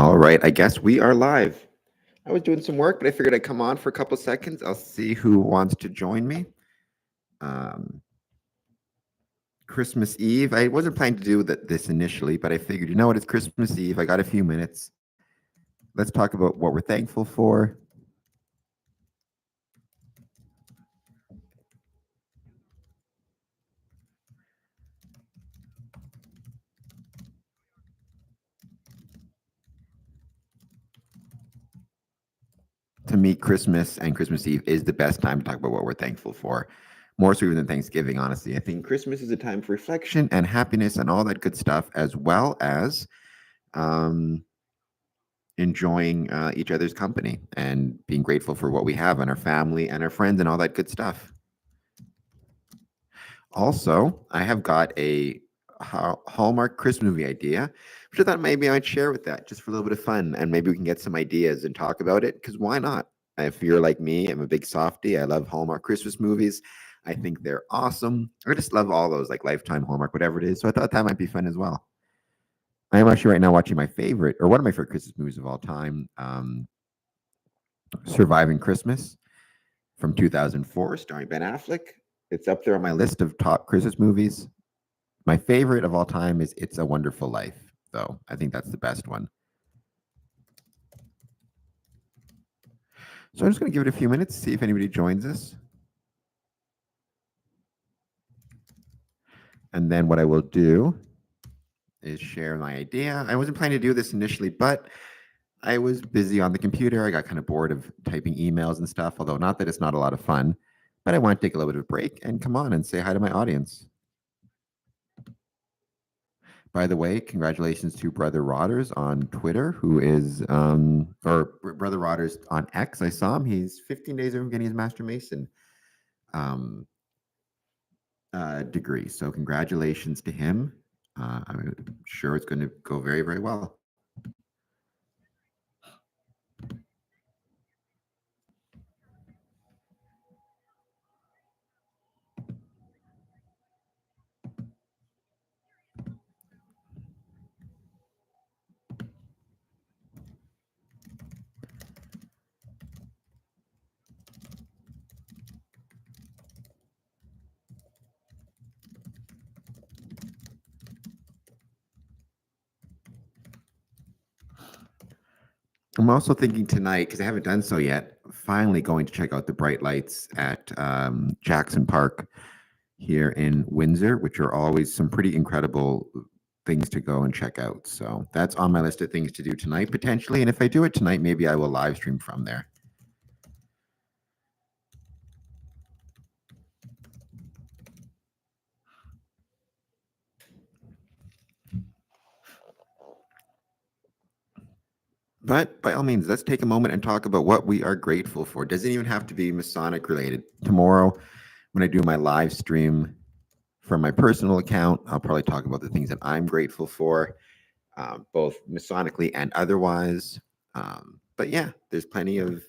All right, I guess we are live. I was doing some work, but I figured I'd come on for a couple seconds. I'll see who wants to join me. Um, Christmas Eve. I wasn't planning to do this initially, but I figured, you know what? It's Christmas Eve. I got a few minutes. Let's talk about what we're thankful for. To me, Christmas and Christmas Eve is the best time to talk about what we're thankful for. More so even than Thanksgiving, honestly. I think Christmas is a time for reflection and happiness and all that good stuff, as well as enjoying each other's company and being grateful for what we have and our family and our friends and all that good stuff. Also, I have got a Hallmark Christmas movie idea, which I thought maybe I'd share with that just for a little bit of fun, and maybe we can get some ideas and talk about it, because why not? If you're like me, I'm a big softie. I love Hallmark Christmas movies. I think they're awesome. I just love all those, like Lifetime, Hallmark, whatever it is. So I thought that might be fun as well. I am actually right now watching my favorite, or one of my favorite Christmas movies of all time, Surviving Christmas from 2004, starring Ben Affleck. It's up there on my list of top Christmas movies. My favorite of all time is It's a Wonderful Life, though. I think that's the best one. So I'm just going to give it a few minutes, see if anybody joins us. And then what I will do is share my idea. I wasn't planning to do this initially, but I was busy on the computer. I got kind of bored of typing emails and stuff, although not that it's not a lot of fun, but I want to take a little bit of a break and come on and say hi to my audience. By the way, congratulations to Brother Rodders on Twitter, who is, or Brother Rodders on X. I saw him. He's 15 days from getting his Master Mason degree. So congratulations to him. I'm sure it's going to go very, very well. I'm also thinking tonight, because I haven't done so yet, finally going to check out the bright lights at Jackson Park here in Windsor, which are always some pretty incredible things to go and check out. So that's on my list of things to do tonight, potentially. And if I do it tonight, maybe I will live stream from there. But by all means, let's take a moment and talk about what we are grateful for. It doesn't even have to be Masonic related. Tomorrow, when I do my live stream from my personal account, I'll probably talk about the things that I'm grateful for, both Masonically and otherwise. But yeah, there's plenty of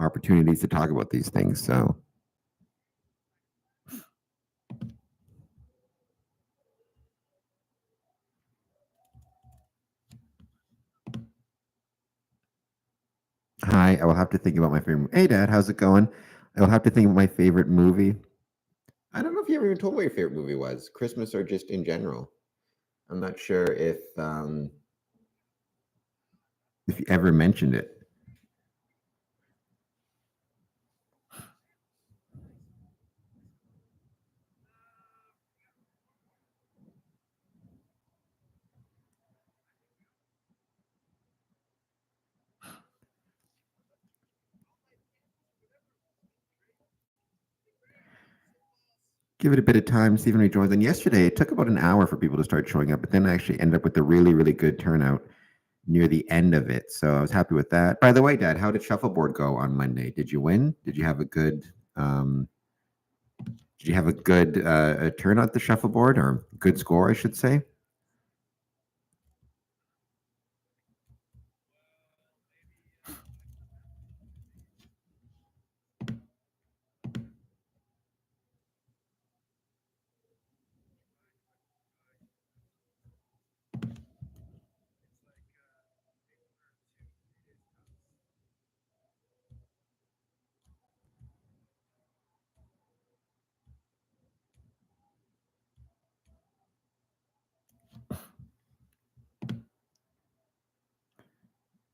opportunities to talk about these things. So hi, I will have to think about my favorite. Hey, Dad, how's it going? I will have to think of my favorite movie. I don't know if you ever even told me what your favorite movie was, Christmas or just in general. I'm not sure if you ever mentioned it. Give it a bit of time, see if anybody joins. And yesterday, it took about an hour for people to start showing up, but then I actually ended up with a really, really good turnout near the end of it. So I was happy with that. By the way, Dad, how did shuffleboard go on Monday? Did you win? Did you have a good turnout at the shuffleboard, or good score, I should say?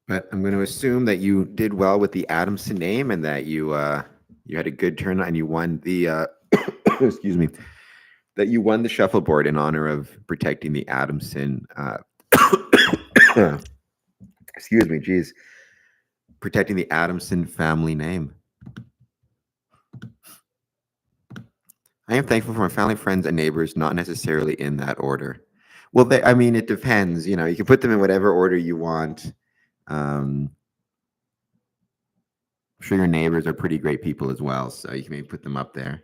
But I'm going to assume that you did well with the Adamson name and that you had a good turnout and you won the excuse me, that you won the shuffleboard in honor of protecting the Adamson excuse me, geez, protecting the Adamson family name. I am thankful for my family, friends, and neighbors, not necessarily in that order. Well, I mean, it depends. You know, you can put them in whatever order you want. I'm sure your neighbors are pretty great people as well, so you can maybe put them up there.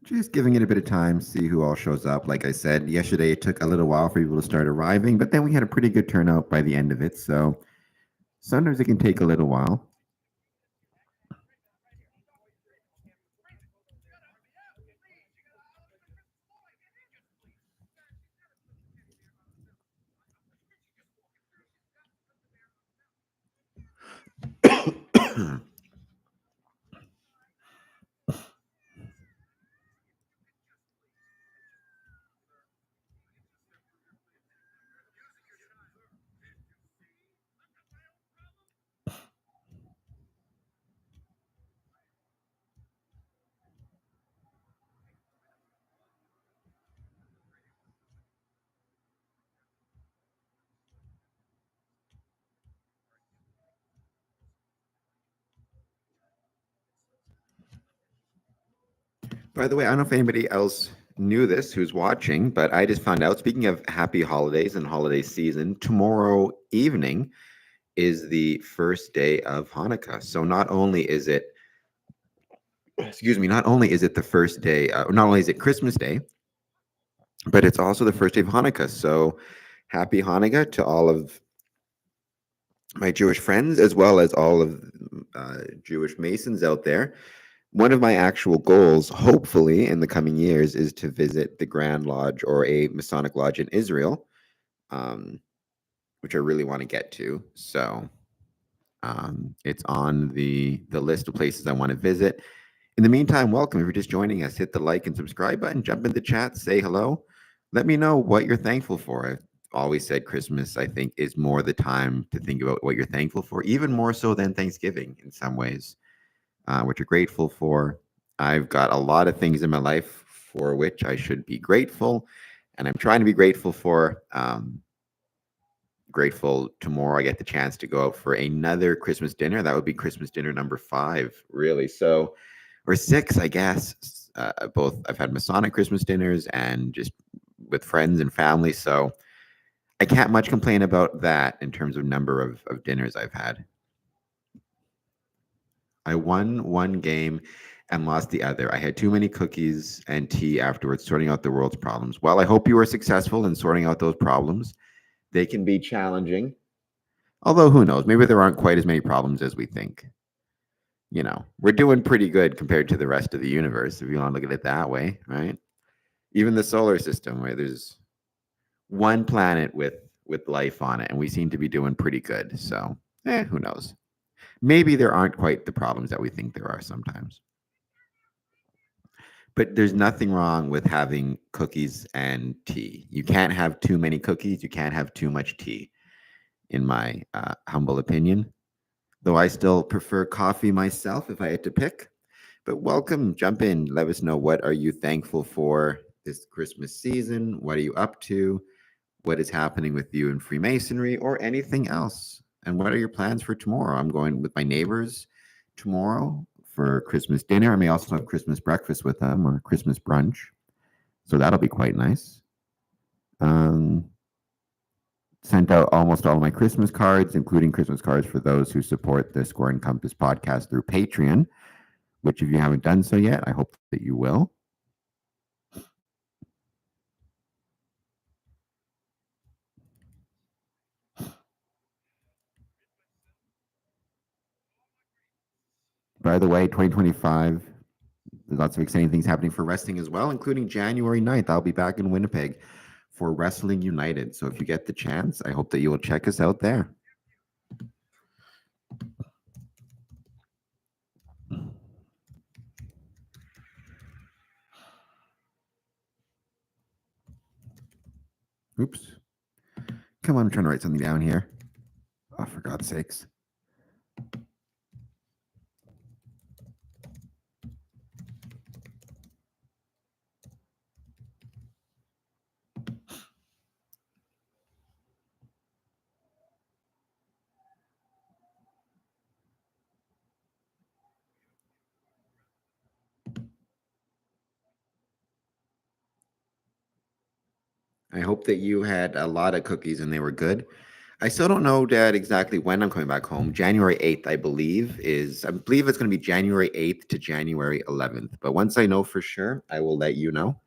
Just giving it a bit of time, see who all shows up. Like I said, yesterday it took a little while for people to start arriving, but then we had a pretty good turnout by the end of it. So sometimes it can take a little while. By the way, I don't know if anybody else knew this who's watching, but I just found out, speaking of happy holidays and holiday season, tomorrow evening is the first day of Hanukkah. So not only is it, excuse me, not only is it the first day, not only is it Christmas Day, but it's also the first day of Hanukkah. So happy Hanukkah to all of my Jewish friends, as well as all of Jewish Masons out there. One of my actual goals, hopefully in the coming years, is to visit the Grand Lodge or a Masonic lodge in Israel, um, which I really want to get to. So it's on the list of places I want to visit. In the meantime, welcome. If you're just joining us, hit the like and subscribe button, jump in the chat, say hello. Let me know what you're thankful for. I've always said Christmas, I think, is more the time to think about what you're thankful for, even more so than Thanksgiving in some ways, what you're grateful for. I've got a lot of things in my life for which I should be grateful, and I'm trying to be grateful for. Grateful tomorrow I get the chance to go out for another Christmas dinner. That would be Christmas dinner number 5, really. So, or 6, I guess. Both I've had Masonic Christmas dinners and just with friends and family. So I can't much complain about that in terms of number of dinners I've had. I won one game and lost the other. I had too many cookies and tea afterwards, sorting out the world's problems. Well, I hope you were successful in sorting out those problems. They can be challenging. Although, who knows? Maybe there aren't quite as many problems as we think. You know, we're doing pretty good compared to the rest of the universe, if you want to look at it that way, right? Even the solar system, where there's one planet with life on it, and we seem to be doing pretty good. So, who knows? Maybe there aren't quite the problems that we think there are sometimes. But there's nothing wrong with having cookies and tea. You can't have too many cookies. You can't have too much tea, in my humble opinion. Though I still prefer coffee myself if I had to pick. But welcome, jump in. Let us know, what are you thankful for this Christmas season? What are you up to? What is happening with you in Freemasonry or anything else? And what are your plans for tomorrow? I'm going with my neighbors tomorrow for Christmas dinner. I may also have Christmas breakfast with them or Christmas brunch. So that'll be quite nice. Sent out almost all of my Christmas cards, including Christmas cards for those who support the Square and Compass podcast through Patreon, which if you haven't done so yet, I hope that you will. by the way, 2025, there's lots of exciting things happening for wrestling as well, including January 9th. I'll be back in Winnipeg for Wrestling United. So if you get the chance, I hope that you will check us out there. Oops. Come on, I'm trying to write something down here. Oh, for God's sakes. I hope that you had a lot of cookies and they were good. I still don't know, Dad, exactly when I'm coming back home. January 8th, I believe it's going to be January 8th to January 11th. But once I know for sure, I will let you know.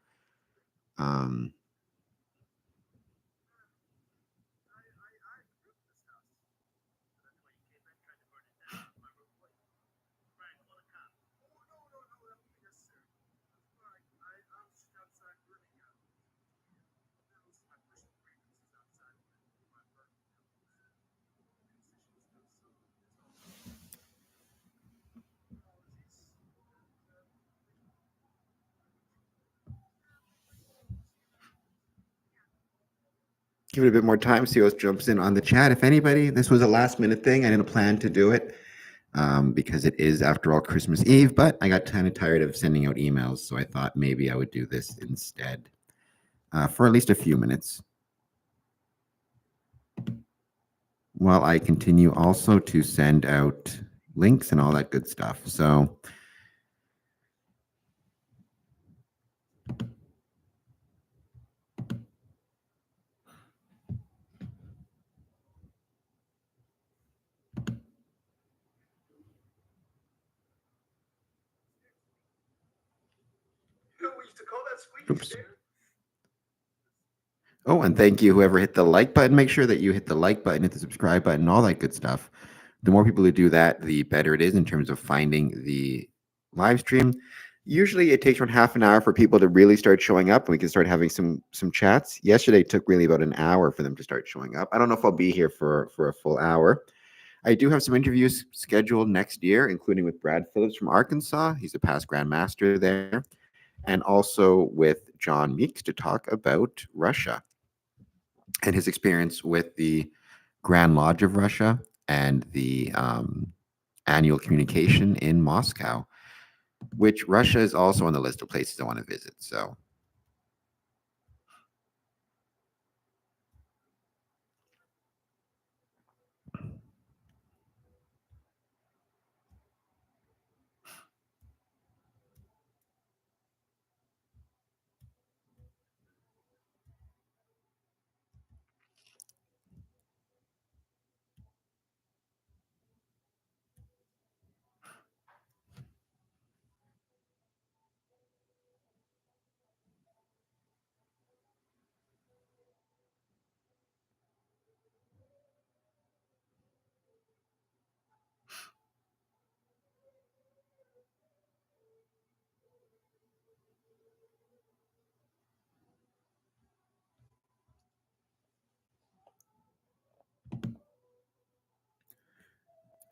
Give it a bit more time, see what jumps in on the chat. If anybody, this was a last minute thing. I didn't plan to do it because it is, after all, Christmas Eve, but I got kind of tired of sending out emails. So I thought maybe I would do this instead for at least a few minutes. While I continue also to send out links and all that good stuff. So oops. Oh, and thank you, whoever hit the like button. Make sure that you hit the like button, hit the subscribe button, all that good stuff. The more people who do that, the better it is in terms of finding the live stream. Usually it takes around half an hour for people to really start showing up and we can start having some chats. Yesterday it took really about an hour for them to start showing up. I don't know if I'll be here for a full hour. I do have some interviews scheduled next year, including with Brad Phillips from Arkansas. He's a past grandmaster there. And also with John Meeks to talk about Russia and his experience with the Grand Lodge of Russia and the annual communication in Moscow, which Russia is also on the list of places I want to visit. So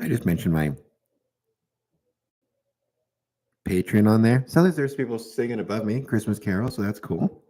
I just mentioned my Patreon on there. Sounds like there's people singing above me, Christmas Carol, so that's cool.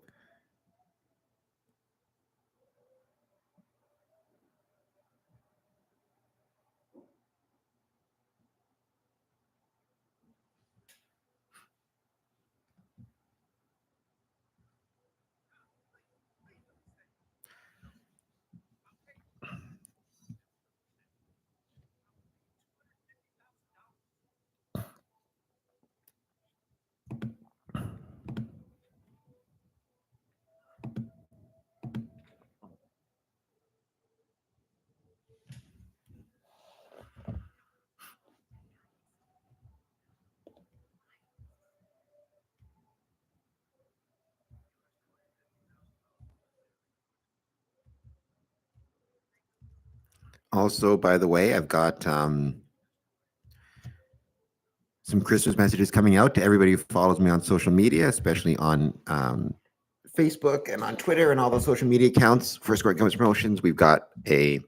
Also, by the way, I've got some Christmas messages coming out to everybody who follows me on social media, especially on Facebook and on Twitter and all those social media accounts for Squirt Gums Promotions. We've got a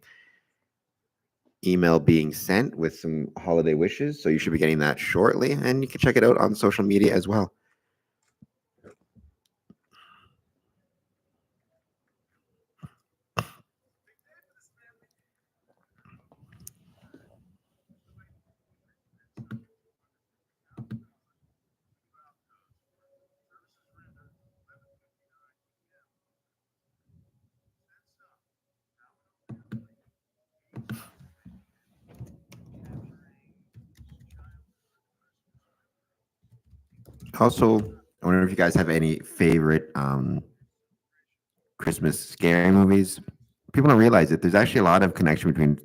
email being sent with some holiday wishes, so you should be getting that shortly, and you can check it out on social media as well. Also, I wonder if you guys have any favorite Christmas scary movies. People don't realize that there's actually a lot of connection between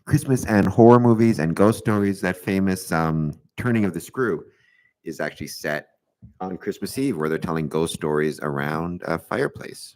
Christmas and horror movies and ghost stories. That famous Turning of the Screw is actually set on Christmas Eve, where they're telling ghost stories around a fireplace.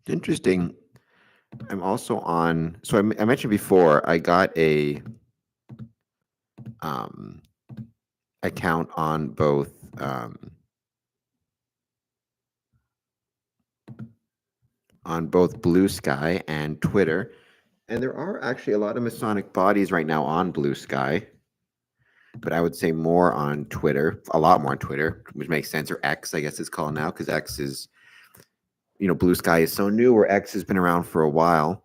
Interesting. I'm also on. So I mentioned before I got a um, account on both Blue Sky and Twitter, and there are actually a lot of Masonic bodies right now on Blue Sky. But I would say more on Twitter, a lot more on Twitter, which makes sense, or X, I guess it's called now, because X is, Blue Sky is so new, where X has been around for a while.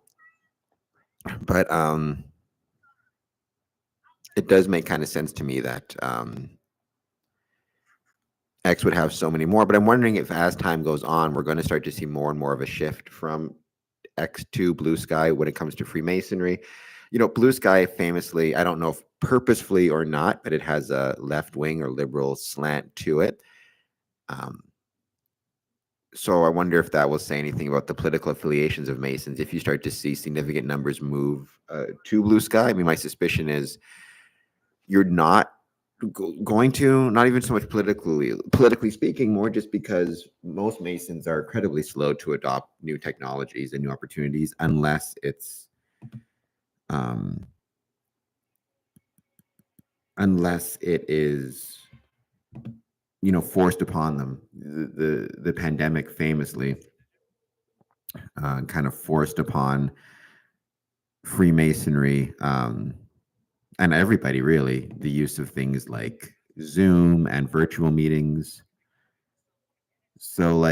But it does make kind of sense to me that X would have so many more. But I'm wondering if, as time goes on, we're going to start to see more and more of a shift from X to Blue Sky when it comes to Freemasonry. Blue Sky famously, I don't know if purposefully or not, but it has a left wing or liberal slant to it. So I wonder if that will say anything about the political affiliations of Masons. If you start to see significant numbers move to Blue Sky, I mean, my suspicion is you're not going to, not even so much politically speaking, more just because most Masons are incredibly slow to adopt new technologies and new opportunities unless it is forced upon them. The pandemic famously kind of forced upon Freemasonry and everybody really the use of things like Zoom and virtual meetings. So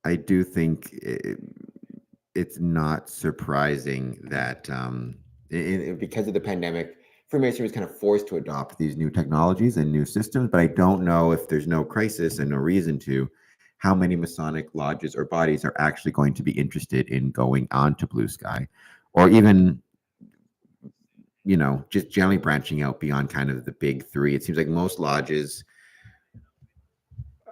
I do think it's not surprising that because of the pandemic, Freemasonry was kind of forced to adopt these new technologies and new systems. But I don't know, if there's no crisis and no reason to, how many Masonic lodges or bodies are actually going to be interested in going on to Blue Sky, or even just generally branching out beyond kind of the big three. It seems like most lodges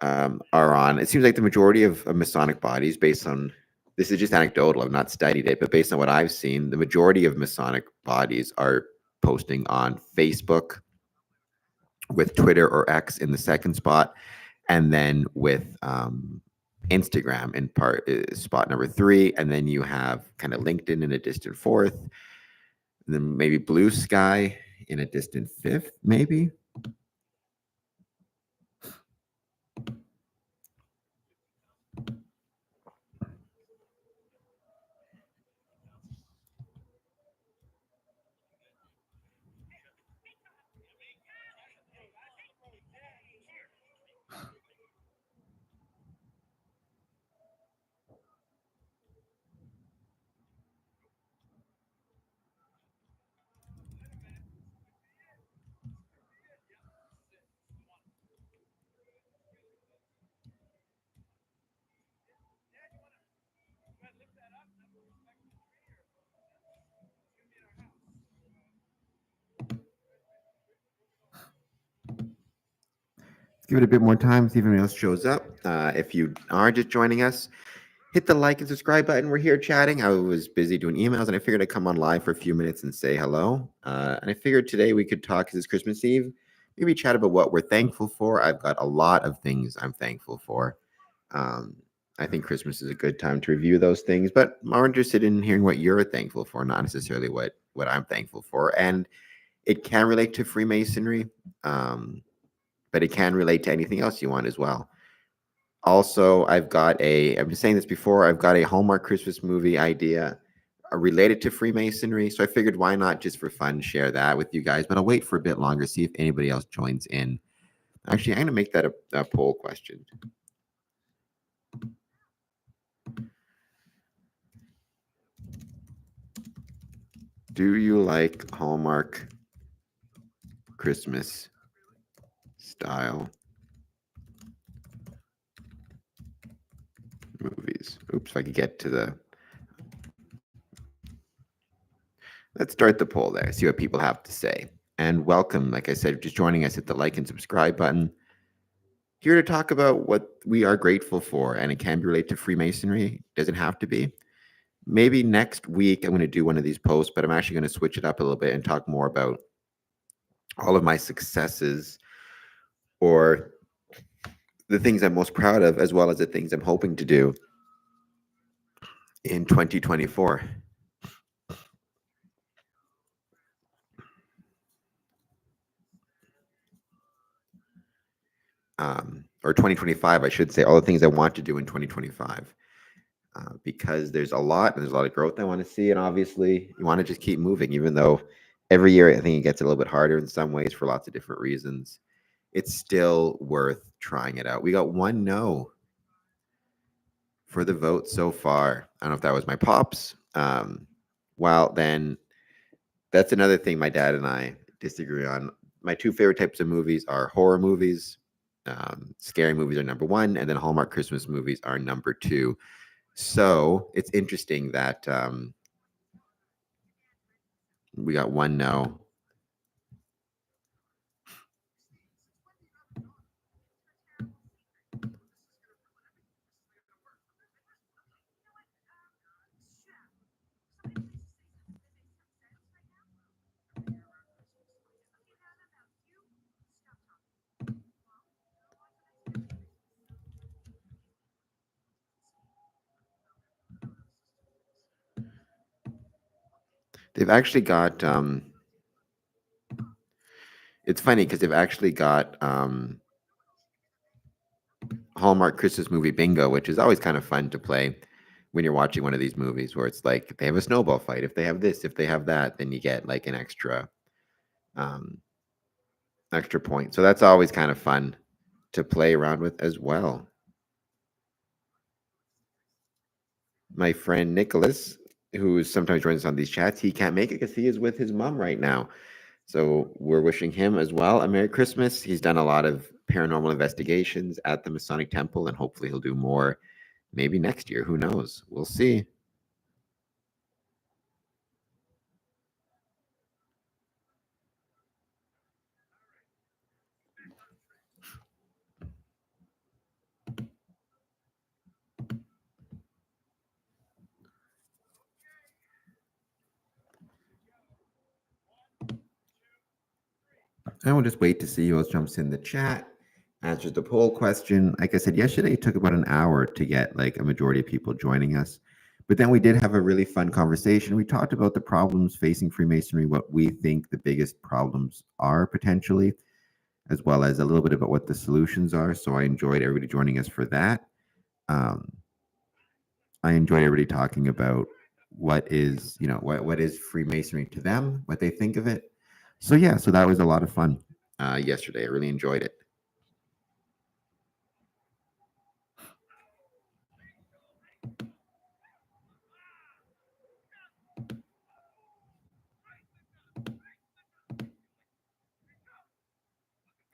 are on. It seems like the majority of Masonic bodies, based on, this is just anecdotal, I've not studied it, but based on what I've seen, the majority of Masonic bodies are posting on Facebook, with Twitter or X in the second spot, and then with Instagram in part spot number 3, and then you have kind of LinkedIn in a distant 4th, and then maybe Blue Sky in a distant 5th, maybe. give it a bit more time, see if anyone else shows up. If you are just joining us, hit the like and subscribe button. We're here chatting. I was busy doing emails, and I figured I'd come on live for a few minutes and say hello. And I figured today we could talk, 'cause it's Christmas Eve, maybe chat about what we're thankful for. I've got a lot of things I'm thankful for. I think Christmas is a good time to review those things, but I'm more interested in hearing what you're thankful for, not necessarily what I'm thankful for. And it can relate to Freemasonry, but it can relate to anything else you want as well. Also, I've been saying this before, I've got a Hallmark Christmas movie idea related to Freemasonry. So I figured why not just for fun share that with you guys, but I'll wait for a bit longer, see if anybody else joins in. Actually, I'm going to make that a poll question. Do you like Hallmark Christmas style movies? Oops, if I could get to the... Let's start the poll there, see what people have to say. And welcome, like I said, just joining us, hit the like and subscribe button. Here to talk about what we are grateful for, and it can be related to Freemasonry. Doesn't have to be. Maybe next week I'm going to do one of these posts, but I'm actually going to switch it up a little bit and talk more about all of my successes or the things I'm most proud of, as well as the things I'm hoping to do in 2024. Or 2025, I should say, all the things I want to do in 2025. Because there's a lot of growth I want to see. And obviously, you want to just keep moving, even though every year I think it gets a little bit harder in some ways for lots of different reasons. It's still worth trying it out. We got one no for the vote so far. I don't know if that was my pops. Well, then that's another thing my dad and I disagree on. My two favorite types of movies are horror movies. Scary movies are number one, and then Hallmark Christmas movies are number two. So it's interesting that we got one no. They've actually got it's funny because they've actually got Hallmark Christmas movie bingo, which is always kind of fun to play when you're watching one of these movies where it's like they have a snowball fight. If they have this, if they have that, then you get like an extra point. So that's always kind of fun to play around with as well. My friend Nicholas, who sometimes joins us on these chats, he can't make it because he is with his mom right now. So we're wishing him as well a Merry Christmas. He's done a lot of paranormal investigations at the Masonic Temple, and hopefully he'll do more maybe next year. Who knows? We'll see. And we'll just wait to see who else jumps in the chat, answers the poll question. Like I said, yesterday it took about an hour to get like a majority of people joining us. But then we did have a really fun conversation. We talked about the problems facing Freemasonry, what we think the biggest problems are potentially, as well as a little bit about what the solutions are. So I enjoyed everybody joining us for that. I enjoyed everybody talking about what is Freemasonry to them, what they think of it. So yeah, so that was a lot of fun yesterday. I really enjoyed it.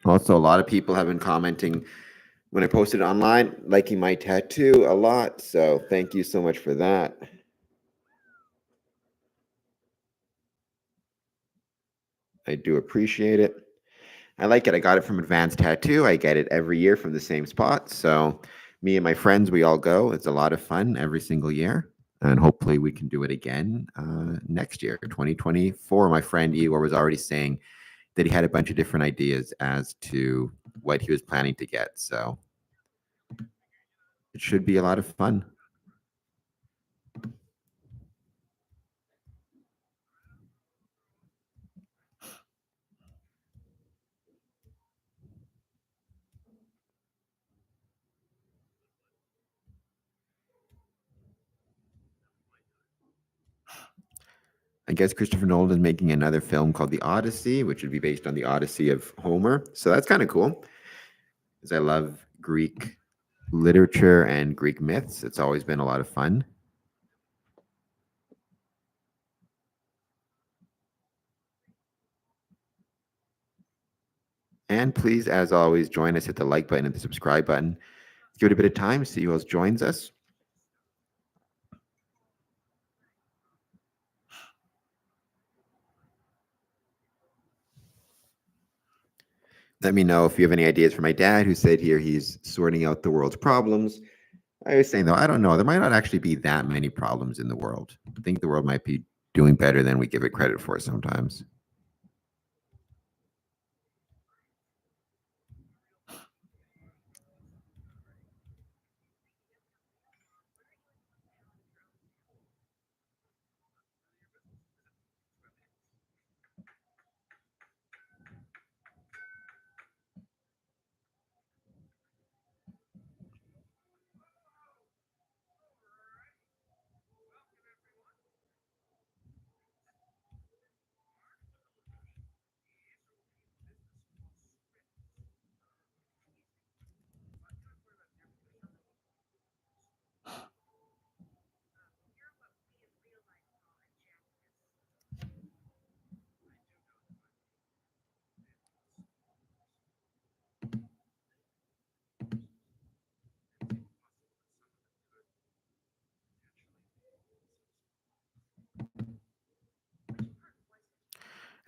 Also, a lot of people have been commenting when I posted online, liking my tattoo a lot. So thank you so much for that. I do appreciate it. I like it. I got it from Advanced Tattoo. I get it every year from the same spot. So me and my friends, we all go. It's a lot of fun every single year. And hopefully we can do it again next year, 2024. My friend Igor was already saying that he had a bunch of different ideas as to what he was planning to get. So it should be a lot of fun. I guess Christopher Nolan is making another film called The Odyssey, which would be based on the Odyssey of Homer. So that's kind of cool because I love Greek literature and Greek myths. It's always been a lot of fun. And please, as always, join us, hit the like button and the subscribe button. Give it a bit of time, see who else joins us. Let me know if you have any ideas for my dad, who said here he's sorting out the world's problems. I was saying, though, I don't know. There might not actually be that many problems in the world. I think the world might be doing better than we give it credit for sometimes.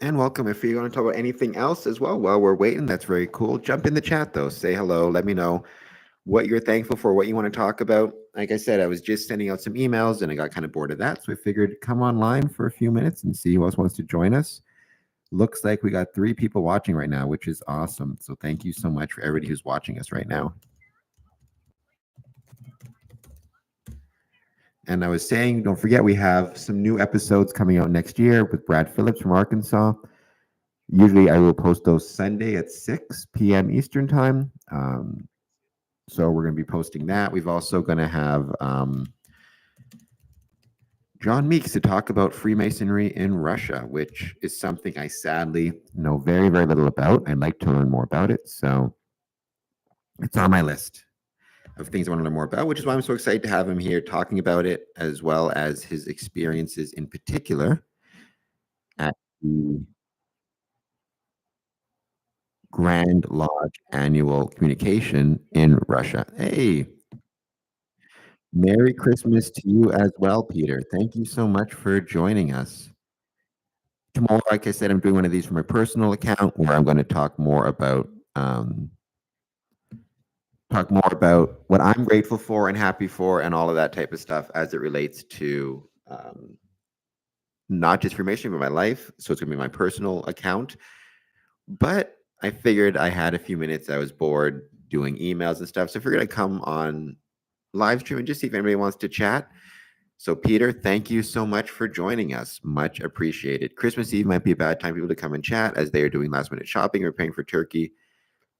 And welcome. If you want to talk about anything else as well while we're waiting, that's very cool. Jump in the chat though. Say hello. Let me know what you're thankful for, what you want to talk about. Like I said, I was just sending out some emails and I got kind of bored of that. So I figured come online for a few minutes and see who else wants to join us. Looks like we got 3 people watching right now, which is awesome. So thank you so much for everybody who's watching us right now. And I was saying, don't forget, we have some new episodes coming out next year with Brad Phillips from Arkansas. Usually I will post those Sunday at 6 p.m. Eastern time. So we're going to be posting that. We've also going to have John Meeks to talk about Freemasonry in Russia, which is something I sadly know very, very little about. I'd like to learn more about it. So it's on my list of things I want to learn more about, which is why I'm so excited to have him here talking about it, as well as his experiences in particular at the Grand Lodge Annual Communication in Russia. Hey, Merry Christmas to you as well, Peter. Thank you so much for joining us. Tomorrow, like I said, I'm doing one of these from my personal account where I'm going to talk more about what I'm grateful for and happy for and all of that type of stuff as it relates to not just Freemasonry, but my life. So it's going to be my personal account. But I figured I had a few minutes. I was bored doing emails and stuff. So I figured I'd come on live stream and just see if anybody wants to chat. So, Peter, thank you so much for joining us. Much appreciated. Christmas Eve might be a bad time for people to come and chat as they are doing last minute shopping or paying for turkey.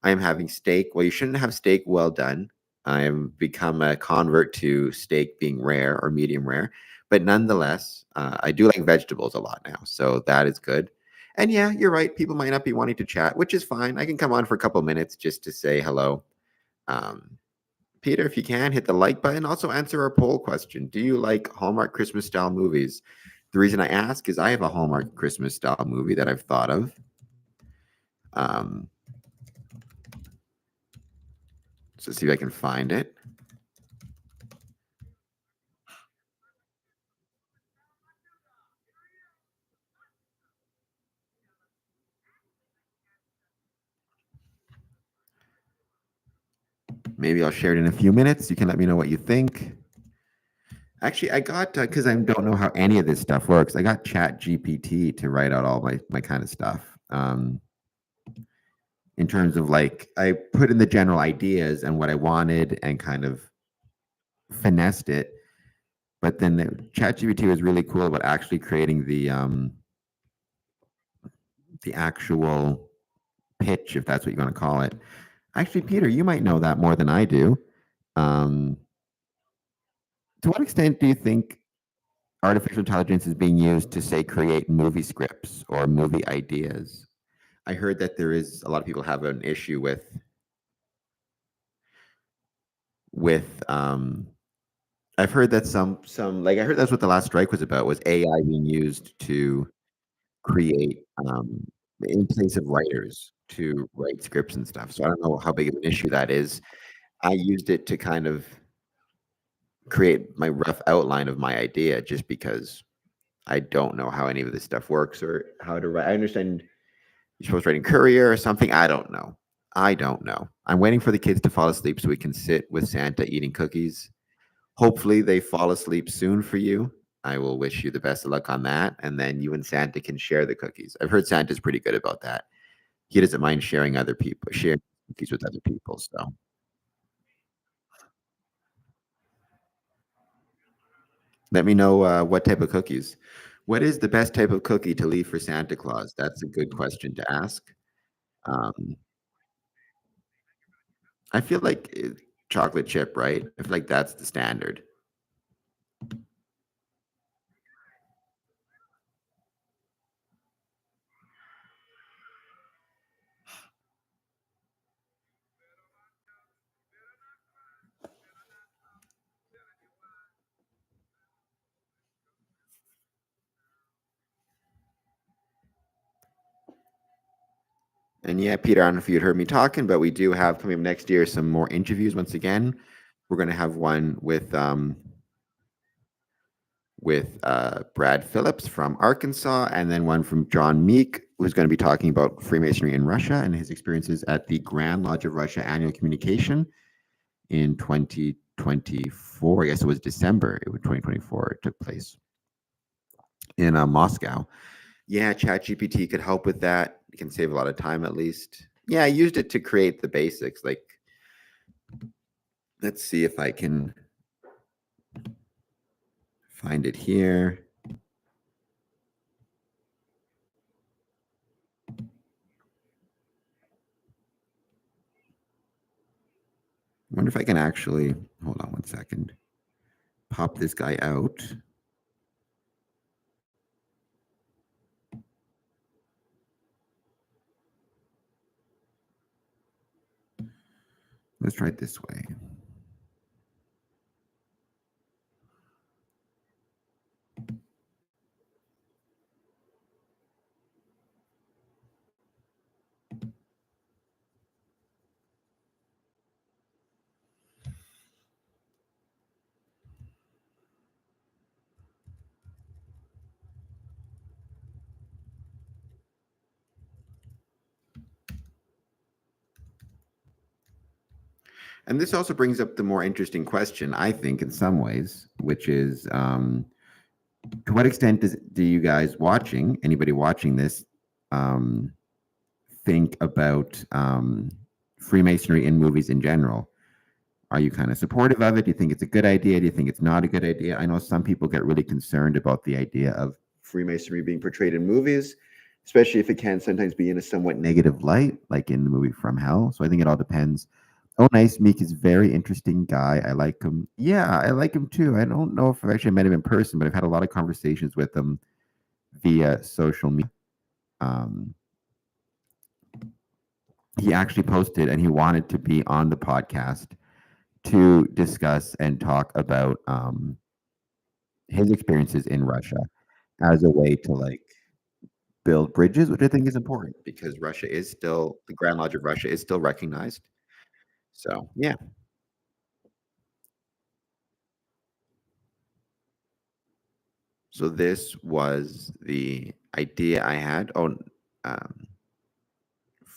I am having steak. Well, you shouldn't have steak well done. I have become a convert to steak being rare or medium rare. But nonetheless, I do like vegetables a lot now. So that is good. And yeah, you're right. People might not be wanting to chat, which is fine. I can come on for a couple minutes just to say hello. Peter, if you can, hit the like button. Also, answer our poll question. Do you like Hallmark Christmas style movies? The reason I ask is I have a Hallmark Christmas style movie that I've thought of. So see if I can find it. Maybe I'll share it in a few minutes. You can let me know what you think. Actually, I got because I don't know how any of this stuff works. I got Chat GPT to write out all my kind of stuff. In terms of like, I put in the general ideas and what I wanted and kind of finessed it. But then the ChatGPT was really cool about actually creating the actual pitch, if that's what you're going to call it. Actually, Peter, you might know that more than I do. To what extent do you think artificial intelligence is being used to, say, create movie scripts or movie ideas? I heard that there is a lot of people have an issue with I've heard that some like I heard that's what the last strike was about, was AI being used to create in place of writers to write scripts and stuff. So I don't know how big of an issue that is. I used it to kind of create my rough outline of my idea just because I don't know how any of this stuff works or how to write. I understand you're supposed to write in Courier or something. I don't know. I don't know. I'm waiting for the kids to fall asleep so we can sit with Santa eating cookies. Hopefully they fall asleep soon for you. I will wish you the best of luck on that. And then you and Santa can share the cookies. I've heard Santa's pretty good about that. He doesn't mind sharing cookies with other people. So let me know what type of cookies. What is the best type of cookie to leave for Santa Claus? That's a good question to ask. Um, I feel like chocolate chip, right? I feel like that's the standard. And yeah, Peter, I don't know if you'd heard me talking, but we do have coming up next year some more interviews once again. We're going to have one with Brad Phillips from Arkansas, and then one from John Meek, who's going to be talking about Freemasonry in Russia and his experiences at the Grand Lodge of Russia annual communication in 2024. I guess it was December. It was 2024. It took place in Moscow. Yeah, ChatGPT could help with that. It can save a lot of time, at least. Yeah, I used it to create the basics. Like, let's see if I can find it here. I wonder if I can actually, hold on one second, pop this guy out. Let's try it this way. And this also brings up the more interesting question, I think, in some ways, which is to what extent do you guys anybody watching this, think about Freemasonry in movies in general? Are you kind of supportive of it? Do you think it's a good idea? Do you think it's not a good idea? I know some people get really concerned about the idea of Freemasonry being portrayed in movies, especially if it can sometimes be in a somewhat negative light, like in the movie From Hell. So I think it all depends. Oh, nice. Meek is a very interesting guy. I like him. Yeah, I like him too. I don't know if I've actually met him in person, but I've had a lot of conversations with him via social media. Um, he actually posted and he wanted to be on the podcast to discuss and talk about his experiences in Russia as a way to like build bridges, which I think is important because Russia is still the Grand Lodge of Russia is still recognized. So yeah. So this was the idea I had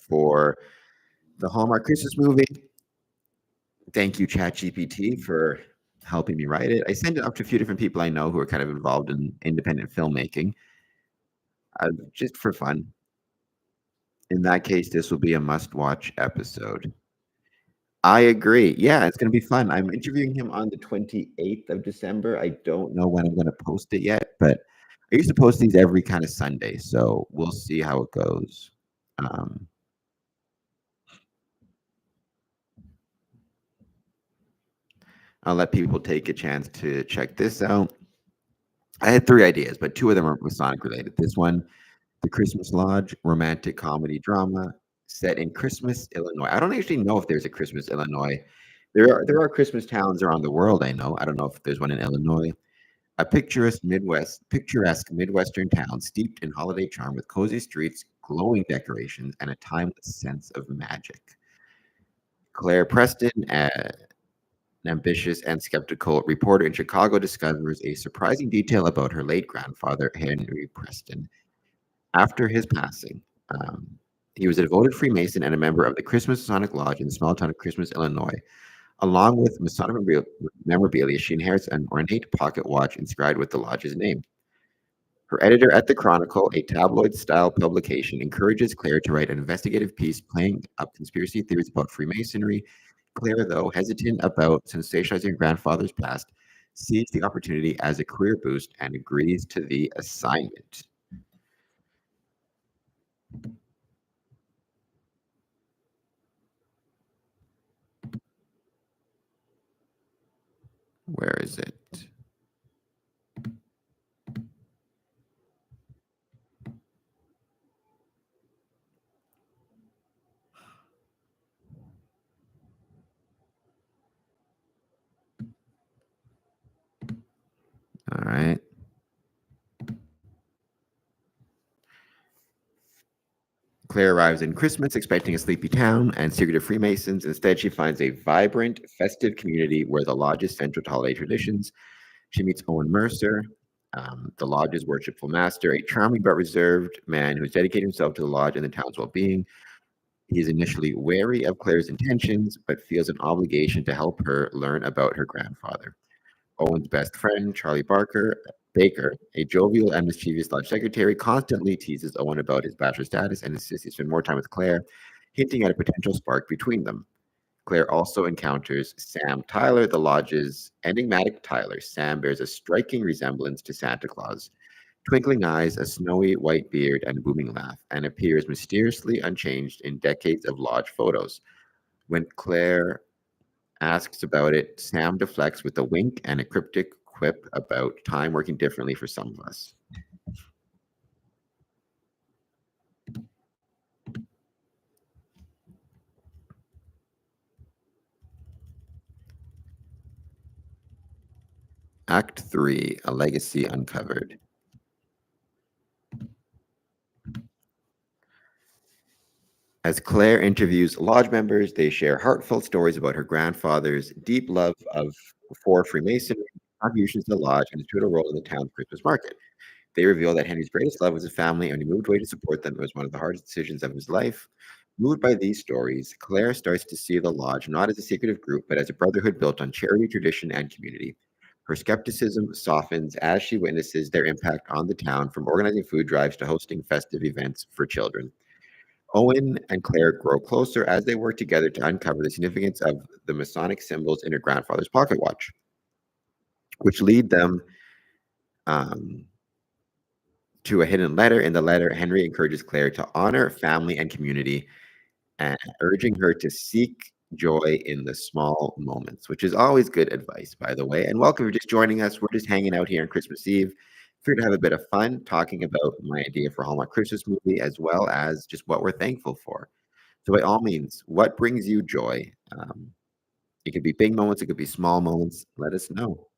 for the Hallmark Christmas movie. Thank you, ChatGPT, for helping me write it. I sent it up to a few different people I know who are kind of involved in independent filmmaking, just for fun. In that case, this will be a must-watch episode. I agree. Yeah, it's gonna be fun. I'm interviewing him on the 28th of December. I don't know when I'm gonna post it yet, but I used to post these every kind of Sunday, so we'll see how it goes. Um, I'll let people take a chance to check this out. I had 3 ideas, but 2 of them are Masonic related. This one, The Christmas Lodge, romantic comedy drama set in Christmas, Illinois. I don't actually know if there's a Christmas, Illinois. There are Christmas towns around the world, I know. I don't know if there's one in Illinois. A picturesque Midwestern town steeped in holiday charm with cozy streets, glowing decorations, and a timeless sense of magic. Claire Preston, an ambitious and skeptical reporter in Chicago, discovers a surprising detail about her late grandfather, Henry Preston. After his passing, um, he was a devoted Freemason and a member of the Christmas Masonic Lodge in the small town of Christmas, Illinois. Along with Masonic memorabilia, she inherits an ornate pocket watch inscribed with the lodge's name. Her editor at the Chronicle, a tabloid-style publication, encourages Claire to write an investigative piece playing up conspiracy theories about Freemasonry. Claire, though hesitant about sensationalizing her grandfather's past, sees the opportunity as a career boost and agrees to the assignment. Where is it? All right. Claire arrives in Christmas expecting a sleepy town and secretive Freemasons. Instead, she finds a vibrant, festive community where the lodge is central to holiday traditions. She meets Owen Mercer, the lodge's worshipful master, a charming but reserved man who has dedicated himself to the lodge and the town's well being. He is initially wary of Claire's intentions, but feels an obligation to help her learn about her grandfather. Owen's best friend, Charlie Baker, a jovial and mischievous lodge secretary, constantly teases Owen about his bachelor status and insists he spend more time with Claire, hinting at a potential spark between them. Claire also encounters Sam Tyler, the lodge's enigmatic Tyler. Sam bears a striking resemblance to Santa Claus. Twinkling eyes, a snowy white beard, and a booming laugh, and appears mysteriously unchanged in decades of lodge photos. When Claire asks about it, Sam deflects with a wink and a cryptic quip about time working differently for some of us. Act 3, A Legacy Uncovered. As Claire interviews lodge members, they share heartfelt stories about her grandfather's deep love for Freemasonry, contributions to the lodge, and his pivotal role in the town's Christmas market. They reveal that Henry's greatest love was his family, and he moved away to support them. It was one of the hardest decisions of his life. Moved by these stories, Claire starts to see the lodge not as a secretive group, but as a brotherhood built on charity, tradition, and community. Her skepticism softens as she witnesses their impact on the town, from organizing food drives to hosting festive events for children. Owen and Claire grow closer as they work together to uncover the significance of the Masonic symbols in her grandfather's pocket watch, which lead them um, to a hidden letter. In the letter, Henry encourages Claire to honor family and community, and urging her to seek joy in the small moments, which is always good advice, by the way. And welcome for just joining us. We're just hanging out here on Christmas Eve. Here to have a bit of fun talking about my idea for Hallmark Christmas movie, as well as just what we're thankful for. So, by all means, what brings you joy? It could be big moments, it could be small moments. Let us know.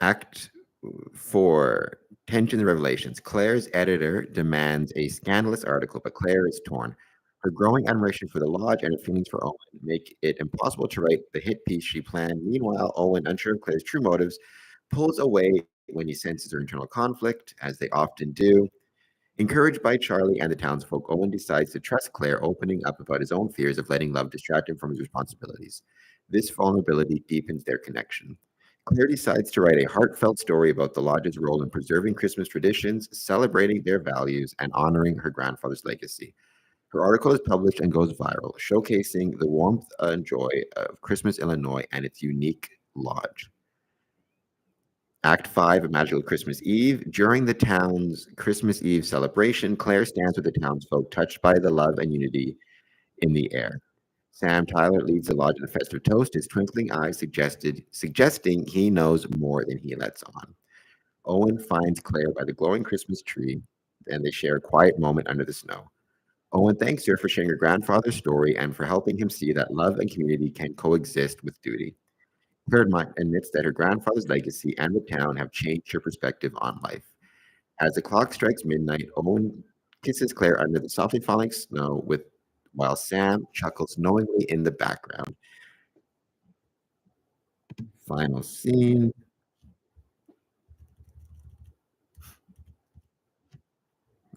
Act 4, Tensions and Revelations. Claire's editor demands a scandalous article, but Claire is torn. Her growing admiration for the lodge and her feelings for Owen make it impossible to write the hit piece she planned. Meanwhile, Owen, unsure of Claire's true motives, pulls away when he senses her internal conflict, as they often do. Encouraged by Charlie and the townsfolk, Owen decides to trust Claire, opening up about his own fears of letting love distract him from his responsibilities. This vulnerability deepens their connection. Claire decides to write a heartfelt story about the lodge's role in preserving Christmas traditions, celebrating their values, and honoring her grandfather's legacy. Her article is published and goes viral, showcasing the warmth and joy of Christmas, Illinois, and its unique lodge. Act 5, A Magical Christmas Eve. During the town's Christmas Eve celebration, Claire stands with the townsfolk, touched by the love and unity in the air. Sam Tyler leads the lodge in a festive toast, his twinkling eyes suggesting he knows more than he lets on. Owen finds Claire by the glowing Christmas tree, and they share a quiet moment under the snow. Owen thanks her for sharing her grandfather's story and for helping him see that love and community can coexist with duty. Claire admits that her grandfather's legacy and the town have changed her perspective on life. As the clock strikes midnight, Owen kisses Claire under the softly falling snow while Sam chuckles knowingly in the background. Final scene.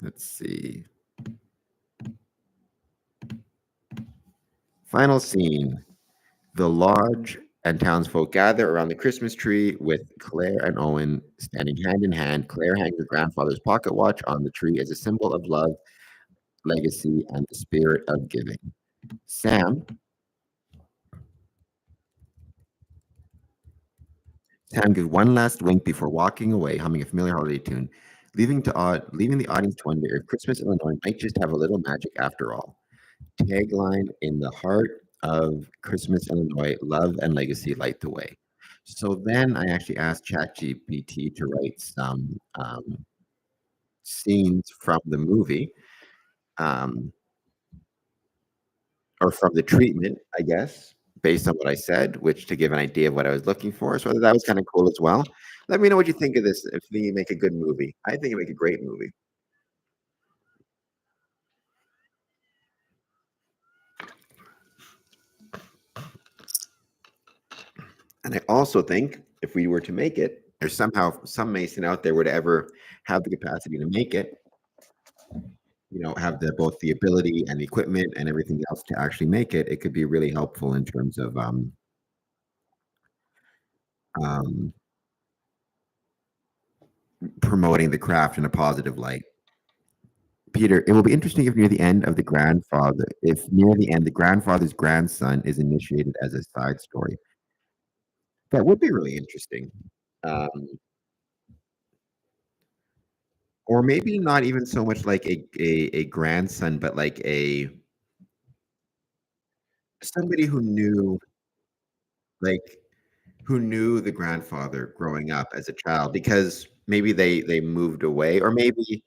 Let's see. Final scene. The lodge and townsfolk gather around the Christmas tree with Claire and Owen standing hand in hand. Claire hangs her grandfather's pocket watch on the tree as a symbol of love, legacy, and the spirit of giving. Sam gives one last wink before walking away, humming a familiar holiday tune, leaving the audience to wonder if Christmas Illinois might just have a little magic after all. Tagline: in the heart of Christmas Illinois, love and legacy light the way. So then I actually asked ChatGPT to write some scenes from the movie, um, or from the treatment, I guess, based on what I said, which to give an idea of what I was looking for. So that was kind of cool as well. Let me know what you think of this. If you make a good movie, I think you make a great movie. And I also think if we were to make it, or somehow some Mason out there would ever have the capacity to make it, have both the ability and the equipment and everything else to actually make it, it could be really helpful in terms of um, promoting the craft in a positive light. Peter, it will be interesting if near the end the grandfather's grandson is initiated as a side story. That would be really interesting. Um, or maybe not even so much like a grandson, but like somebody like who knew the grandfather growing up as a child, because maybe they moved away, or maybe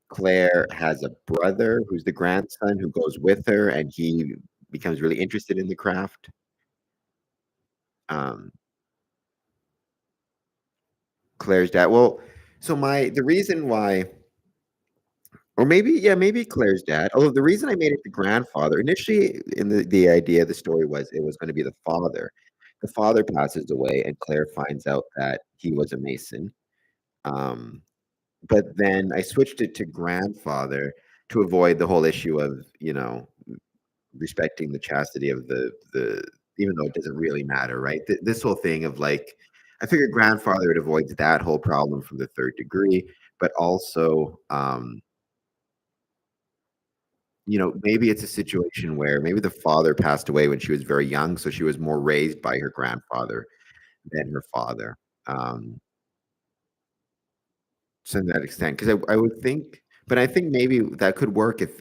Claire has a brother who's the grandson who goes with her, and he becomes really interested in the craft. Um, Claire's dad. Well, so the reason why, or maybe Claire's dad. Although the reason I made it the grandfather initially in the idea of the story was it was going to be the father. The father passes away, and Claire finds out that he was a Mason. Um, but then I switched it to grandfather to avoid the whole issue of respecting the chastity of the even though it doesn't really matter, right? This whole thing of like, I figured grandfather, it avoids that whole problem from the third degree, but also maybe it's a situation where maybe the father passed away when she was very young, so she was more raised by her grandfather than her father. To that extent, because I would think, but I think maybe that could work if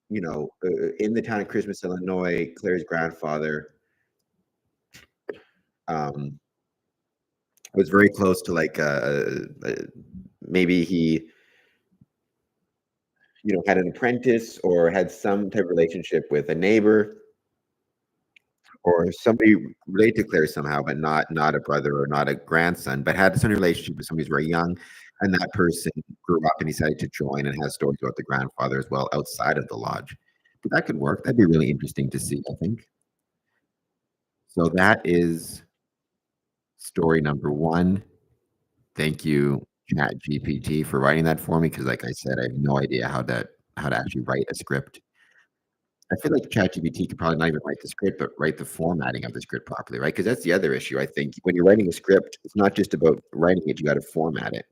in the town of Christmas, Illinois, Claire's grandfather um, was very close to like maybe he had an apprentice or had some type of relationship with a neighbor, or somebody related to Claire somehow, but not a brother or not a grandson, but had some relationship with somebody who's very young, and that person grew up and decided to join and has stories about the grandfather as well outside of the lodge. But that could work. That'd be really interesting to see, I think. So that is story number one. Thank you, ChatGPT, for writing that for me because, like I said, I have no idea how to actually write a script. I feel like ChatGPT could probably not even write the script, but write the formatting of the script properly, right? Because that's the other issue. I think when you're writing a script, it's not just about writing it; you got to format it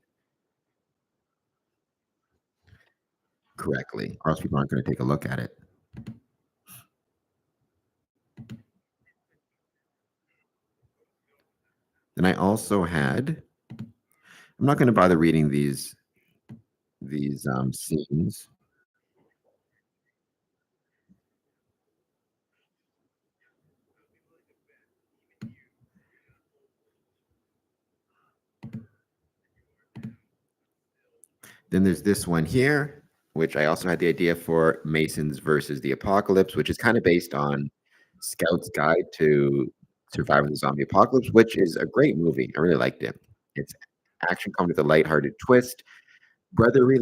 correctly, or else people aren't going to take a look at it. Then I also had. I'm not going to bother reading these scenes. Then there's this one here, which I also had the idea for Masons versus the Apocalypse, which is kind of based on Scout's Guide to Surviving the Zombie Apocalypse, which is a great movie. I really liked it. It's action comedy with a lighthearted twist. Brotherly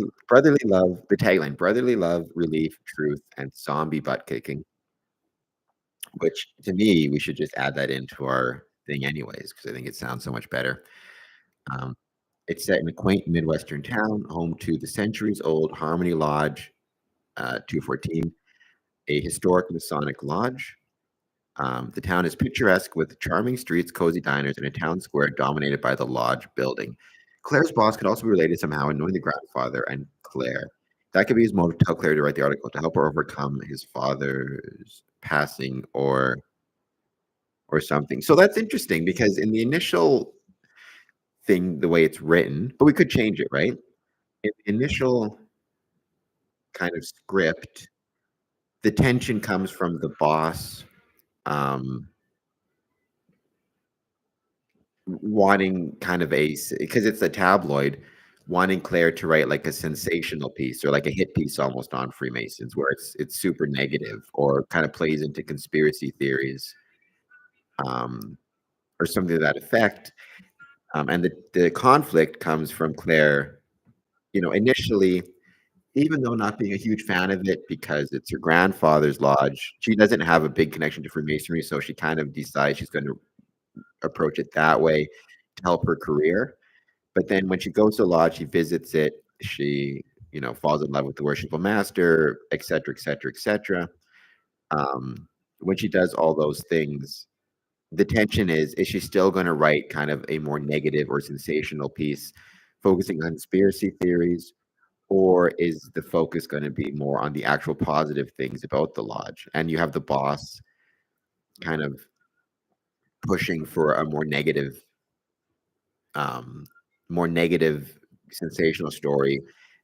love, the tagline, brotherly love, relief, truth, and zombie butt kicking, which to me, we should just add that into our thing anyways, because I think it sounds so much better. Um, it's set in a quaint Midwestern town, home to the centuries-old Harmony Lodge 214, a historic Masonic lodge. The town is picturesque with charming streets, cozy diners, and a town square dominated by the lodge building. Claire's boss could also be related somehow in knowing the grandfather and Claire. That could be his motive to tell Claire to write the article to help her overcome his father's passing or something. So that's interesting because in the initial thing, the way it's written, but we could change it, right? In the initial kind of script, the tension comes from the boss um, wanting kind of because it's a tabloid, wanting Claire to write like a sensational piece or like a hit piece almost on Freemasons, where it's super negative or kind of plays into conspiracy theories, um, or something to that effect. And the conflict comes from Claire, initially, even though not being a huge fan of it because it's her grandfather's lodge, she doesn't have a big connection to Freemasonry, so she kind of decides she's going to approach it that way to help her career. But then when she goes to the lodge, she visits it, she, falls in love with the worshipful master, et cetera, et cetera, et cetera. When she does all those things, the tension is she still going to write kind of a more negative or sensational piece focusing on conspiracy theories? Or is the focus going to be more on the actual positive things about the lodge? And you have the boss kind of pushing for a um, more negative, sensational story,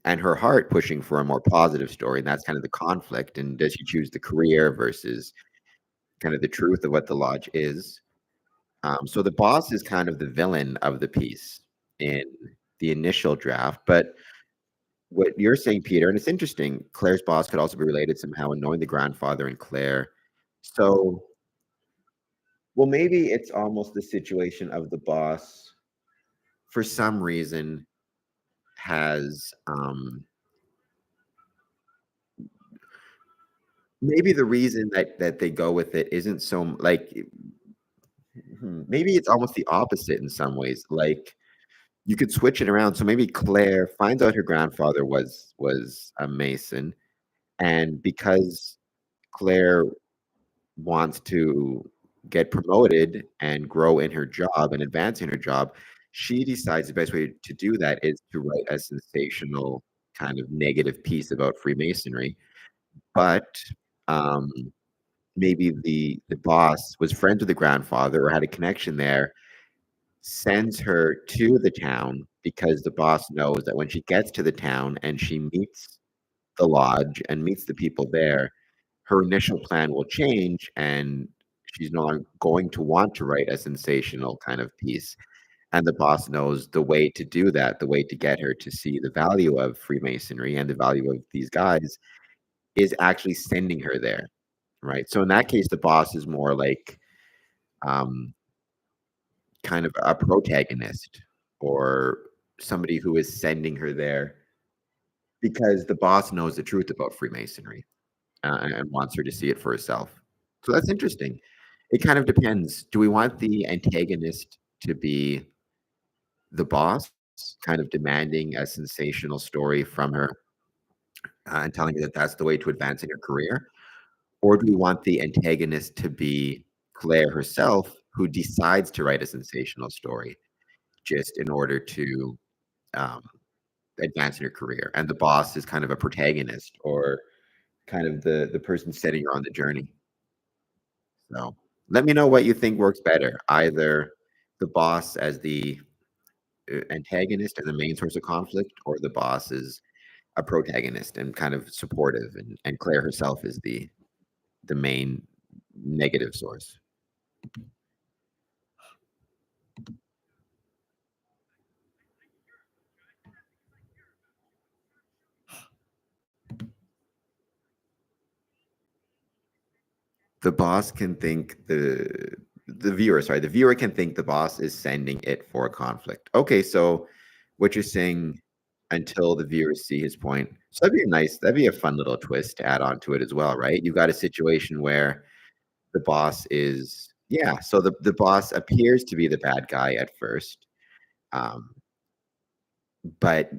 and her heart pushing for a more positive story. And that's kind of the conflict. And does she choose the career versus kind of the truth of what the lodge is? So the boss is kind of the villain of the piece in the initial draft, but what you're saying, Peter, and it's interesting, Claire's boss could also be related somehow in knowing the grandfather and Claire. So, well, maybe it's almost the situation of the boss, for some reason, has maybe the reason that they go with it isn't so like maybe it's almost the opposite in some ways. Like you could switch it around. So maybe Claire finds out her grandfather was a Mason, and because Claire wants to get promoted and grow in her job and advance in her job, she decides the best way to do that is to write a sensational kind of negative piece about Freemasonry. But um, maybe the boss was friends with the grandfather or had a connection there, sends her to the town because the boss knows that when she gets to the town and she meets the lodge and meets the people there, her initial plan will change and she's no longer going to want to write a sensational kind of piece. And the boss knows the way to do that, the way to get her to see the value of Freemasonry and the value of these guys is actually sending her there. Right. So in that case, the boss is more like um, kind of a protagonist or somebody who is sending her there because the boss knows the truth about Freemasonry, and wants her to see it for herself. So that's interesting. It kind of depends. Do we want the antagonist to be the boss, kind of demanding a sensational story from her, and telling her that that's the way to advance in her career? Or do we want the antagonist to be Claire herself, who decides to write a sensational story just in order to um, advance in her career? And the boss is kind of a protagonist or kind of the person setting her on the journey. So let me know what you think works better. Either the boss as the antagonist and the main source of conflict, or the boss is a protagonist and kind of supportive, and Claire herself is the main negative source. The boss can think the viewer, sorry, the viewer can think the boss is sending it for a conflict. Okay, so what you're saying until the viewers see his point. So that'd be a fun little twist to add on to it as well, right? You've got a situation where the boss is yeah, so the boss appears to be the bad guy at first. Um, but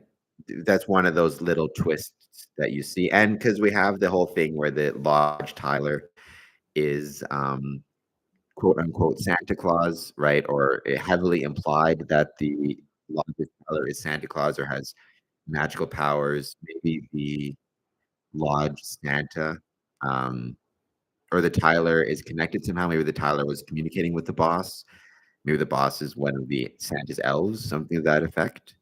that's one of those little twists that you see. And because we have the whole thing where the Lodge Tyler is quote unquote Santa Claus, right? Or it heavily implied that the Lodge Tyler is Santa Claus or has magical powers. Maybe the Lodge Santa, um, or the Tyler is connected somehow. Maybe the Tyler was communicating with the boss. Maybe the boss is one of the Santa's elves, something of that effect.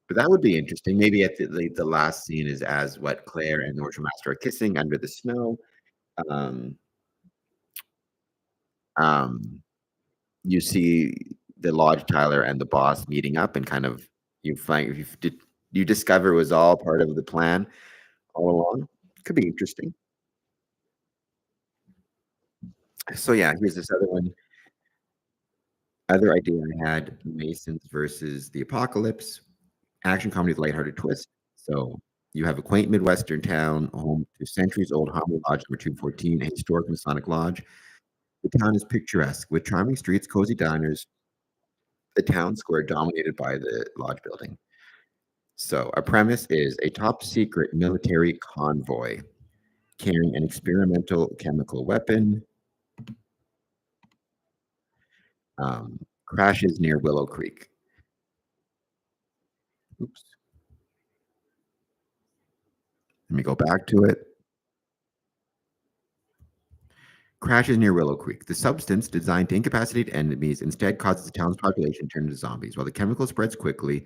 But that would be interesting. Maybe at the last scene is as what Claire and the Orchard Master are kissing under the snow. Um, um, you see the Lodge Tyler and the boss meeting up, and kind of you discover it was all part of the plan all along. Could be interesting. So yeah, here's this other one. Other idea I had: Masons versus the Apocalypse. Action comedy with lighthearted twist. So you have a quaint Midwestern town home to centuries-old Harmony Lodge number 214, a historic Masonic lodge. The town is picturesque with charming streets, cozy diners, the town square dominated by the lodge building. So a premise is a top secret military convoy carrying an experimental chemical weapon crashes near Willow Creek. Oops. Let me go back to it. Crashes near Willow Creek. The substance designed to incapacitate enemies instead causes the town's population to turn into zombies. While the chemical spreads quickly,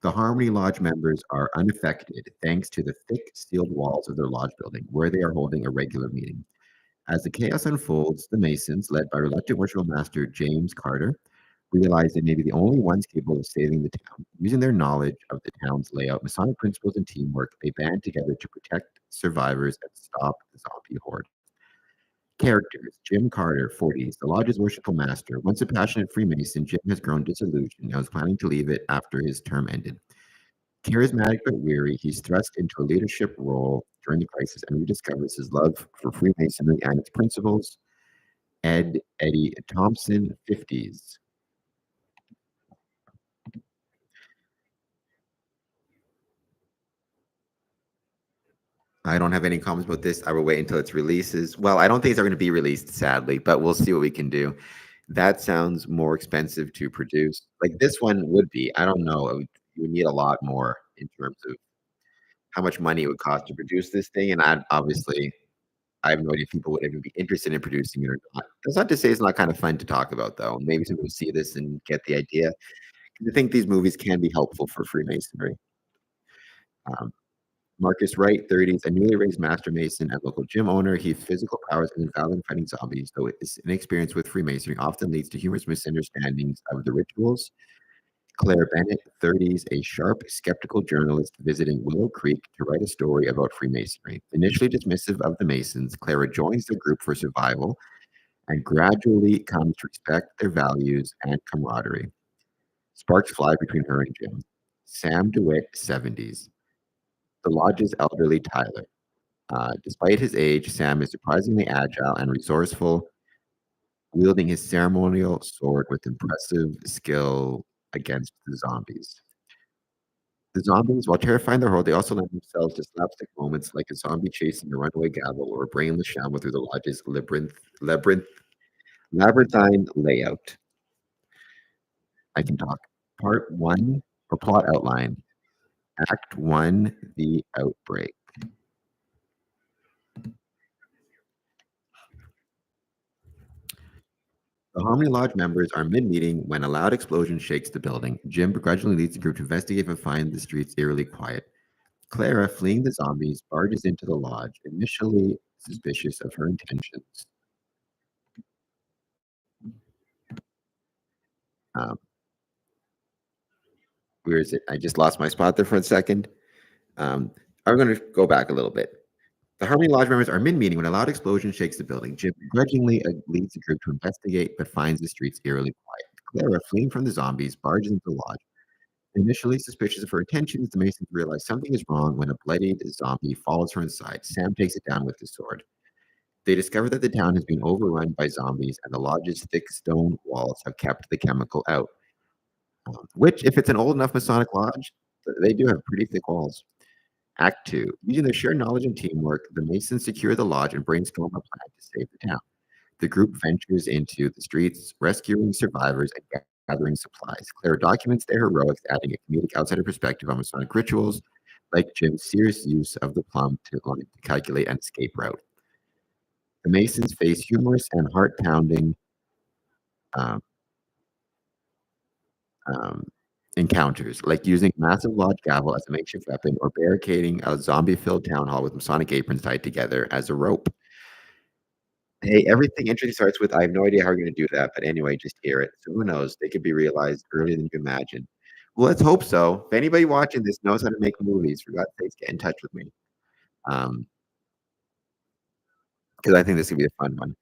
the Harmony Lodge members are unaffected thanks to the thick sealed walls of their lodge building, where they are holding a regular meeting. As the chaos unfolds, the Masons, led by reluctant worshipful master James Carter, realize they may be the only ones capable of saving the town. Using their knowledge of the town's layout, Masonic principles, and teamwork, they band together to protect survivors and stop the zombie horde. Characters: Jim Carter, 40s, the lodge's worshipful master. Once a passionate Freemason, Jim has grown disillusioned and was planning to leave it after his term ended. Charismatic but weary, he's thrust into a leadership role during the crisis and rediscovers his love for Freemasonry and its principles. Eddie Thompson, 50s. I don't have any comments about this. I will wait until it's releases. Well, I don't think it's going to be released, sadly, but we'll see what we can do. That sounds more expensive to produce. Like this one would be. I don't know. You would need a lot more in terms of how much money it would cost to produce this thing. And I have no idea if people would even be interested in producing it or not. That's not to say it's not kind of fun to talk about, though. Maybe some people see this and get the idea. I think these movies can be helpful for Freemasonry. Um, Marcus Wright, 30s, a newly raised master mason and local gym owner. He has physical powers and is invalid in fighting zombies, though his inexperience with Freemasonry often leads to humorous misunderstandings of the rituals. Claire Bennett, 30s, a sharp, skeptical journalist visiting Willow Creek to write a story about Freemasonry. Initially dismissive of the Masons, Clara joins the group for survival and gradually come to respect their values and camaraderie. Sparks fly between her and Jim. Sam DeWitt, 70s. The Lodge's elderly Tyler. Despite his age, Sam is surprisingly agile and resourceful, wielding his ceremonial sword with impressive skill against the zombies. The zombies, while terrifying the horde, they also lend themselves to slapstick moments like a zombie chasing a runaway gavel or a brainless shamble through the lodge's labyrinthine layout. I can talk. Part one, or plot outline. Act one, the outbreak. The Harmony Lodge members are mid-meeting when a loud explosion shakes the building. Jim begrudgingly leads the group to investigate and find the streets eerily quiet. Clara, fleeing the zombies, barges into the lodge, initially suspicious of her intentions. Um, where is it? I just lost my spot there for a second. I'm going to go back a little bit. The Harmony Lodge members are mid-meeting when a loud explosion shakes the building. Jim begrudgingly leads the group to investigate, but finds the streets eerily quiet. Clara, fleeing from the zombies, barges into the lodge. Initially suspicious of her intentions, the Masons realize something is wrong when a bloodied zombie follows her inside. Sam takes it down with his sword. They discover that the town has been overrun by zombies, and the lodge's thick stone walls have kept the chemical out. Which, if it's an old enough Masonic lodge, they do have pretty thick walls. Act 2. Using their shared knowledge and teamwork, the Masons secure the lodge and brainstorm a plan to save the town. The group ventures into the streets, rescuing survivors and gathering supplies. Claire documents their heroics, adding a comedic outsider perspective on Masonic rituals, like Jim's serious use of the plum to calculate an escape route. The Masons face humorous and heart-pounding um, encounters, like using massive lodge gavel as a makeshift weapon or barricading a zombie-filled town hall with Masonic aprons tied together as a rope. Hey, everything interesting starts with, "I have no idea how we're gonna do that," but anyway, just hear it. So who knows? They could be realized earlier than you imagine. Well, let's hope so. If anybody watching this knows how to make movies, for God's sakes, get in touch with me. Um, because I think this could be a fun one.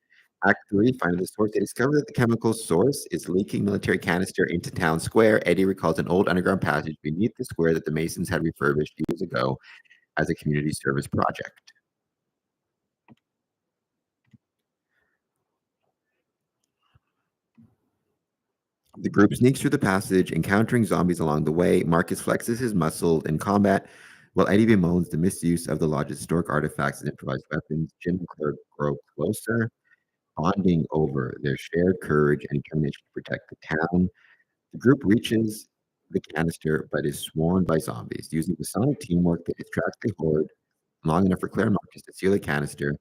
Act 3, finding the source. They discover that the chemical source is leaking military canister into town square. Eddie recalls an old underground passage beneath the square that the Masons had refurbished years ago as a community service project. The group sneaks through the passage, encountering zombies along the way. Marcus flexes his muscle in combat, while Eddie bemoans the misuse of the lodge's historic artifacts and improvised weapons. Jim and Claire grow closer, bonding over their shared courage and determination to protect the town. The group reaches the canister, but is swarmed by zombies. Using Masonic teamwork, they distract the horde long enough for Claire and Marcus to seal the canister,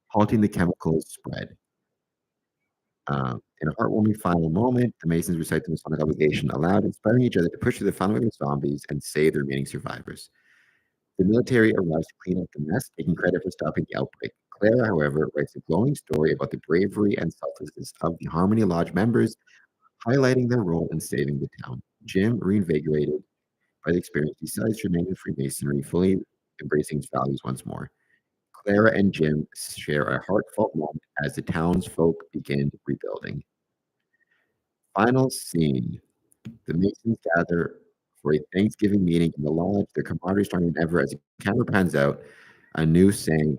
halting the chemical spread. In a heartwarming final moment, the Masons recite the Masonic obligation aloud, inspiring each other to push through the final wave of zombies and save the remaining survivors. The military arrives to clean up the mess, taking credit for stopping the outbreak. Claire, however, writes a glowing story about the bravery and selflessness of the Harmony Lodge members, highlighting their role in saving the town. Jim, reinvigorated by the experience, decides to remain in Freemasonry, fully embracing its values once more. Clara and Jim share a heartfelt moment as the townsfolk begin rebuilding. Final scene. The Masons gather for a Thanksgiving meeting in the lodge. Their camaraderie is stronger than ever as the camera pans out. A new sign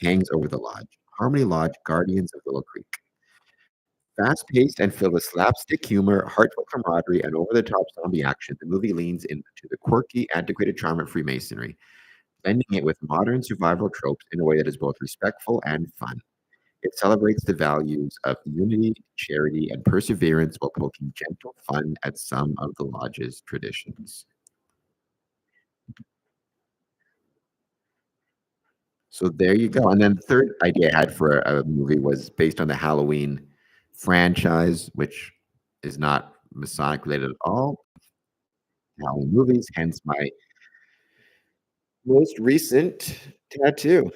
hangs over the lodge. Harmony Lodge, Guardians of Willow Creek. Fast-paced and filled with slapstick humor, heartfelt camaraderie, and over-the-top zombie action, the movie leans into the quirky, antiquated charm of Freemasonry, blending it with modern survival tropes in a way that is both respectful and fun. It celebrates the values of unity, charity, and perseverance while poking gentle fun at some of the lodge's traditions. So there you go. And then the third idea I had for a movie was based on the Halloween franchise, which is not Masonic related at all. Halloween movies, hence my most recent tattoo.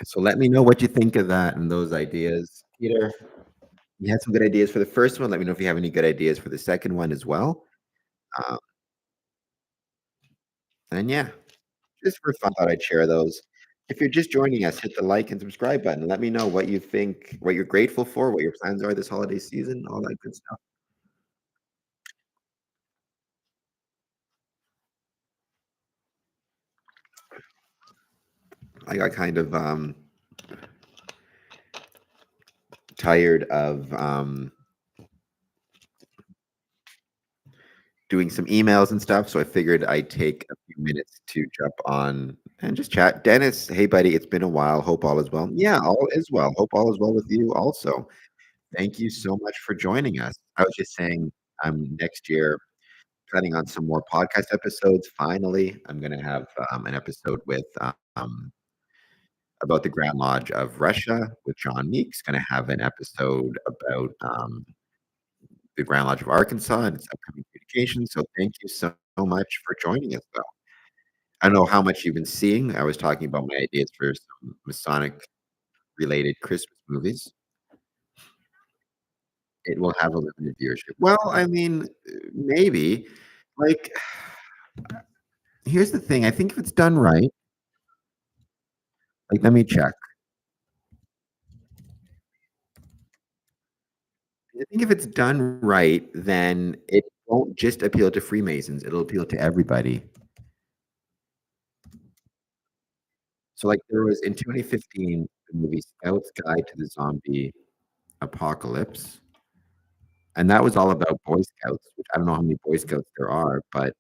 So let me know what you think of that and those ideas. Peter, you had some good ideas for the first one. Let me know if you have any good ideas for the second one as well. Um, and yeah, just for fun, thought I'd share those. If you're just joining us, hit the like and subscribe button. Let me know what you think, what you're grateful for, what your plans are this holiday season, all that good stuff. I got kind of tired of doing some emails and stuff, so I figured I'd take a few minutes to jump on and just chat. Dennis, hey buddy, it's been a while. Hope all is well. Yeah, all is well. Hope all is well with you also. Thank you so much for joining us. I was just saying, next year planning on some more podcast episodes. Finally, I'm going to have an episode with about the Grand Lodge of Russia with John Meeks. Going to have an episode about the Grand Lodge of Arkansas and its upcoming communication. So thank you so much for joining us, though. I don't know how much you've been seeing. I was talking about my ideas for some Masonic related Christmas movies. It will have a limited viewership. Well, I mean, maybe. Like, here's the thing. I think if it's done right, like, let me check. I think if it's done right, then it won't just appeal to Freemasons. It'll appeal to everybody. So, like, there was in 2015, the movie Scout's Guide to the Zombie Apocalypse, and that was all about Boy Scouts, which I don't know how many Boy Scouts there are, but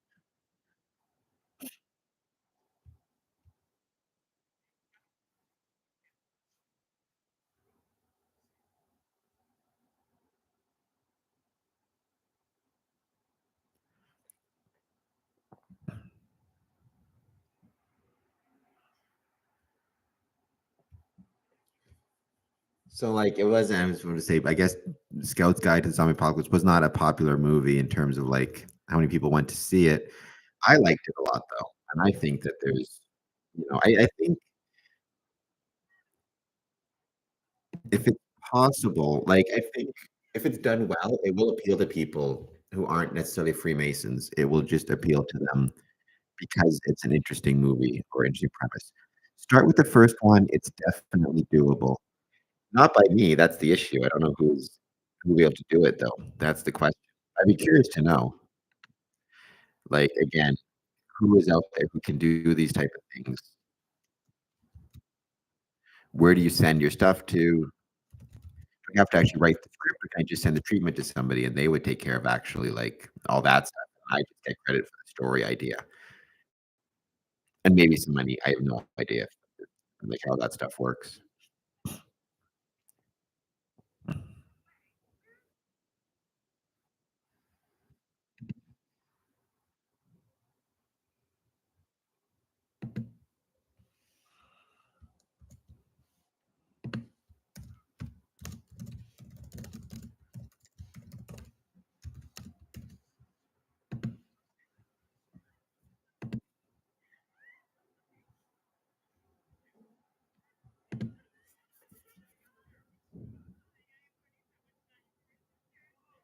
so, like, it wasn't I was gonna say, I guess Scout's Guide to the Zombie Apocalypse was not a popular movie in terms of, like, how many people went to see it. I liked it a lot, though, and I think that there's I think if it's possible, like, I think if it's done well, it will appeal to people who aren't necessarily Freemasons. It will just appeal to them because it's an interesting movie or interesting premise. Start with the first one, it's definitely doable. Not by me, that's the issue. I don't know who will be able to do it, though. That's the question. I'd be curious to know, like, again, who is out there who can do these type of things? Where do you send your stuff to? Do you have to actually write the script, or can I just send the treatment to somebody and they would take care of actually, like, all that stuff, and I just get credit for the story idea and maybe some money. I have no idea, like, how that stuff works.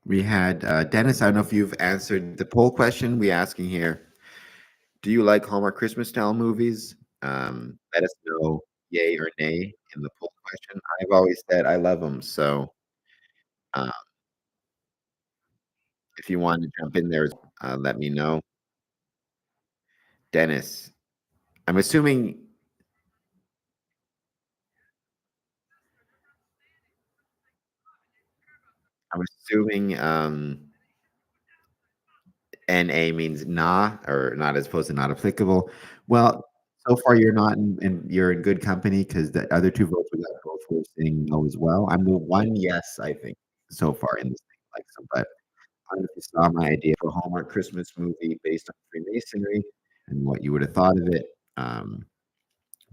We had, Dennis, I don't know if you've answered the poll question we asking here. Do you like Hallmark Christmas style movies? Let us know yay or nay in the poll question. I've always said I love them, so, uh, if you want to jump in there, let me know. Dennis, I'm assuming I'm assuming, NA means nah, or not as opposed to not applicable. Well, so far you're not you're in good company because the other 2 votes we got both were saying no as well. I'm the one yes, I think, so far in this thing, like, so but I don't know if you saw my idea for a Hallmark Christmas movie based on Freemasonry and what you would have thought of it.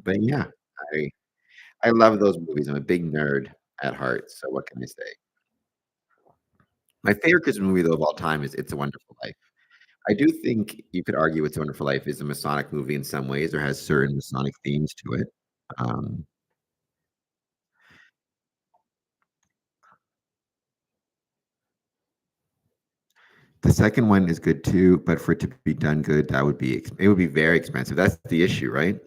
But yeah, I I love those movies. I'm a big nerd at heart, so what can I say? My favorite Christmas movie, though, of all time is It's a Wonderful Life. I do think you could argue It's a Wonderful Life is a Masonic movie in some ways or has certain Masonic themes to it. Um, the second one is good too, but for it to be done good, that would be it would be very expensive. That's the issue, right?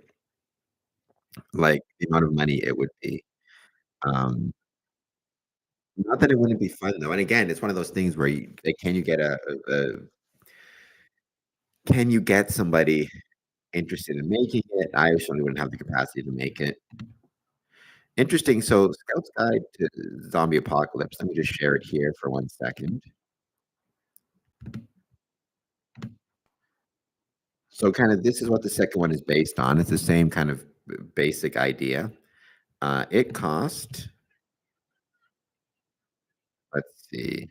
like, the amount of money it would be. Um, Not that it wouldn't be fun, though, and again, it's one of those things where you like, can you get somebody interested in making it? I certainly wouldn't have the capacity to make it. Interesting, so Scout's Guide to Zombie Apocalypse, let me just share it here for 1 second. So, kinda this is what the second one is based on, it's the same kind of basic idea. It cost let's see,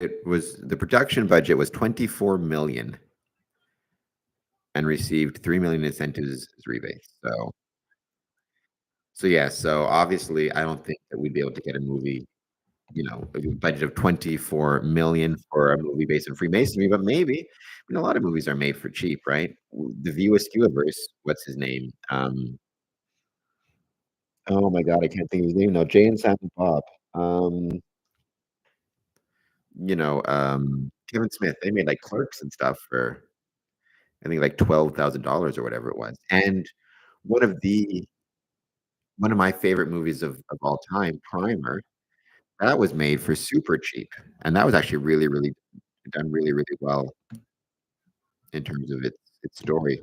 it was the production budget was 24,000,000 and received 3,000,000 incentives as rebates, yeah, so obviously, I don't think that we'd be able to get a movie, a budget of 24,000,000 for a movie based on Freemasonry, but maybe. A lot of movies are made for cheap, right? The View Askewniverse, what's his name? Oh my god, I can't think of his name now. Jay and Silent Bob. Um, Kevin Smith, they made, like, Clerks and stuff for, I think, like, $12,000 or whatever it was, and one of the one of my favorite movies of all time, Primer, that was made for super cheap, and that was actually really, really done really, really well in terms of its story.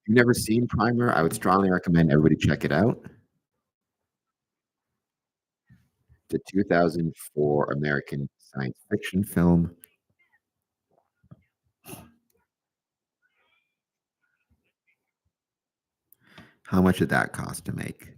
You've never seen Primer? I would strongly recommend everybody check it out. The 2004 American science fiction film. How much did that cost to make?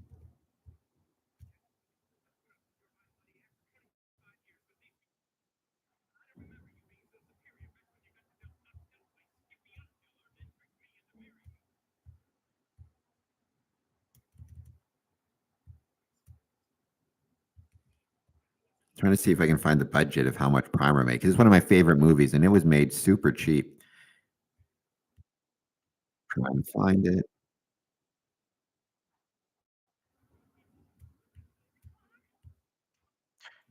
Trying to see if I can find the budget of how much Primer made, 'cause it's one of my favorite movies, and it was made super cheap. Trying to find it.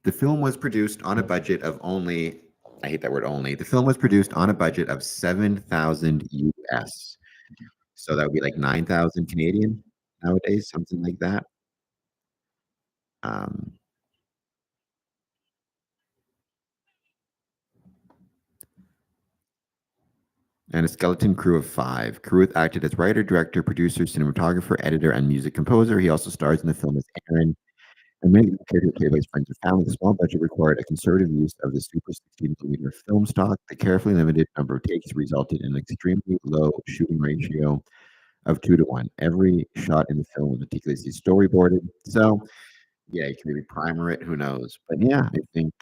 The film was produced on a budget of only I hate that word only. The film was produced on a budget of 7,000 US. So that would be like 9,000 Canadian nowadays, something like that. Um, and a skeleton crew of 5. Carruth acted as writer, director, producer, cinematographer, editor, and music composer. He also stars in the film as Aaron, and many of the characters played by his friends and family. The small budget required a conservative use of the Super 16mm film stock. The carefully limited number of takes resulted in an extremely low shooting ratio of 2 to 1. Every shot in the film was meticulously storyboarded. So, yeah, you can maybe primer it, who knows? But yeah, I think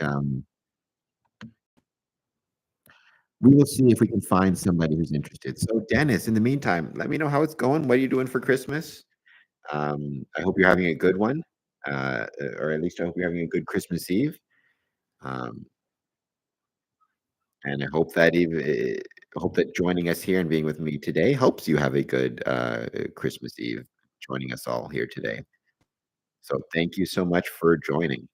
we will see if we can find somebody who's interested. So, Dennis, in the meantime, let me know how it's going. What are you doing for Christmas? I hope you're having a good one, or at least I hope you're having a good Christmas Eve. Um, and I hope that joining us here and being with me today helps you have a good Christmas Eve. Joining us all here today. So, thank you so much for joining.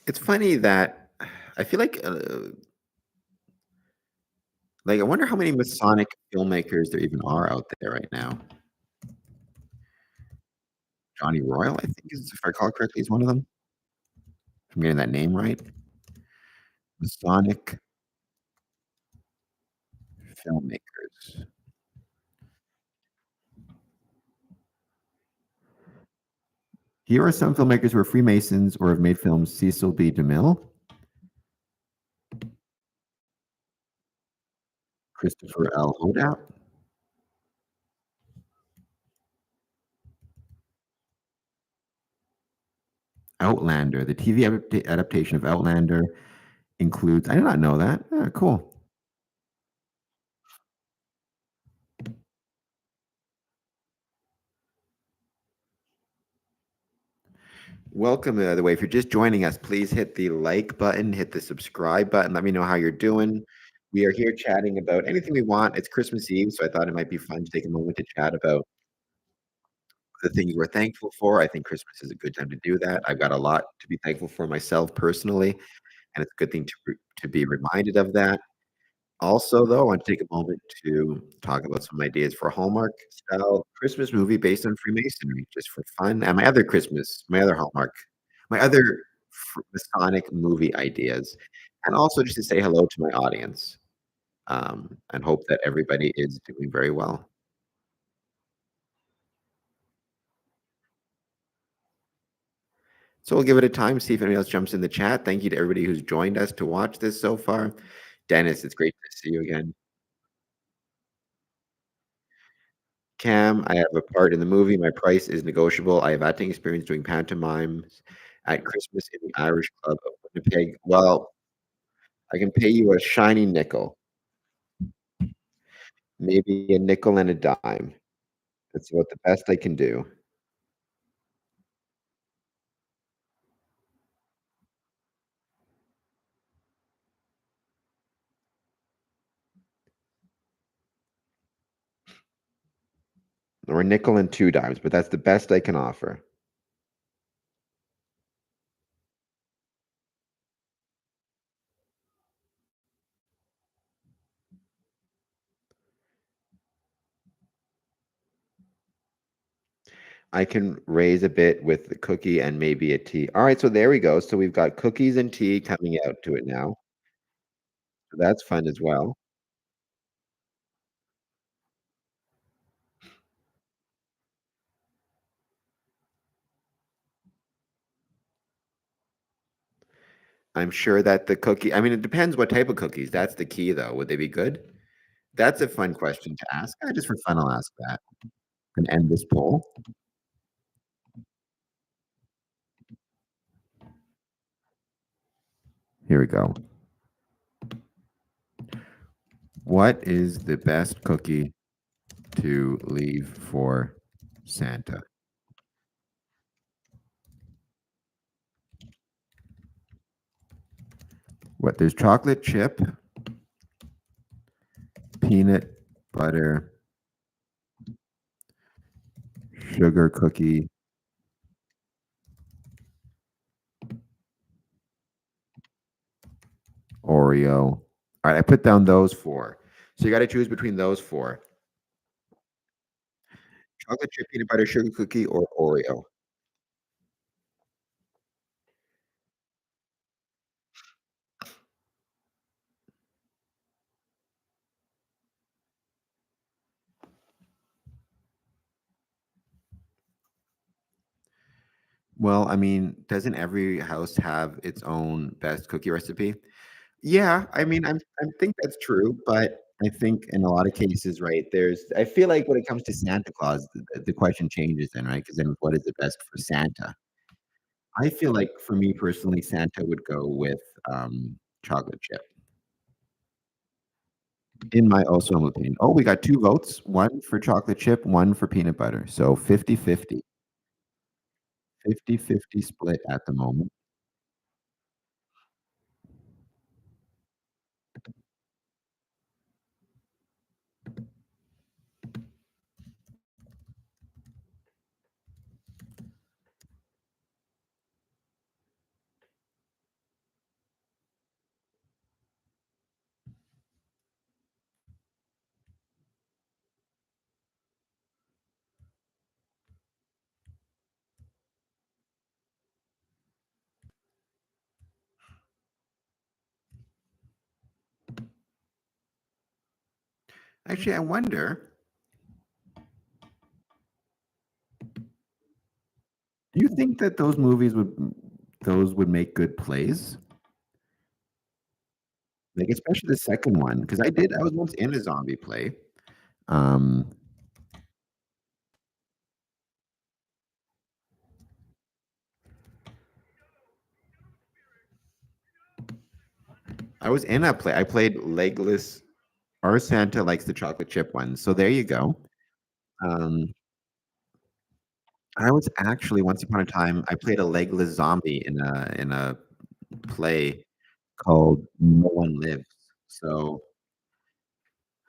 It's funny that I feel like, I wonder how many Masonic filmmakers there even are out there right now. Johnny Royal, I think is if I recall correctly, is one of them. If I'm getting that name right. Masonic filmmakers. Here are some filmmakers who are Freemasons or have made films: Cecil B. DeMille, Christopher L. Hodat, Outlander. The TV adaptation of Outlander includes I did not know that. Ah, cool. Welcome, by the way. If you're just joining us, please hit the like button, hit the subscribe button. Let me know how you're doing. We are here chatting about anything we want. It's Christmas Eve, so I thought it might be fun to take a moment to chat about the things we're thankful for. I think Christmas is a good time to do that. I've got a lot to be thankful for myself personally, and it's a good thing to be reminded of that. Also, though, I want to take a moment to talk about some ideas for a Hallmark-style Christmas movie based on Freemasonry, just for fun, and my other Hallmark, my other Masonic movie ideas, and also just to say hello to my audience, and hope that everybody is doing very well. So we'll give it a time, see if anybody else jumps in the chat. Thank you to everybody who's joined us to watch this so far. Dennis, it's great to see you again. Cam, I have a part in the movie. My price is negotiable. I have acting experience doing pantomimes at Christmas in the Irish Club of Winnipeg. Well, I can pay you a shiny nickel, maybe a nickel and a dime. That's about the best I can do. Or a nickel and two dimes, but that's the best I can offer. I can raise a bit with the cookie and maybe a tea. All right, so there we go. So we've got cookies and tea coming out to it now. So that's fun as well. I'm sure that the cookie I mean, it depends what type of cookies. That's the key, though. Would they be good? That's a fun question to ask. Just for fun, I'll ask that and end this poll. Here we go. What is the best cookie to leave for Santa? What? There's chocolate chip, peanut butter, sugar cookie, Oreo. All right, I put down those 4. So you gotta choose between those 4. Chocolate chip, peanut butter, sugar cookie, or Oreo. Well, I mean, doesn't every house have its own best cookie recipe? Yeah, I mean, I think that's true, but I think in a lot of cases, right, I feel like when it comes to Santa Claus, the question changes then, right? Because then what is the best for Santa? I feel like for me personally, Santa would go with, chocolate chip, in my also humble opinion. Oh, we got 2 votes, 1 for chocolate chip, 1 for peanut butter, so 50-50. 50-50 split at the moment. Actually, I wonder, do you think that those would make good plays? Like, especially the second one, because I was once in a zombie play. Um, I was in a play. I played Legless. Our Santa likes the chocolate chip ones, so there you go. Um, I was actually once upon a time, I played a legless zombie in a play called No One Lives. So,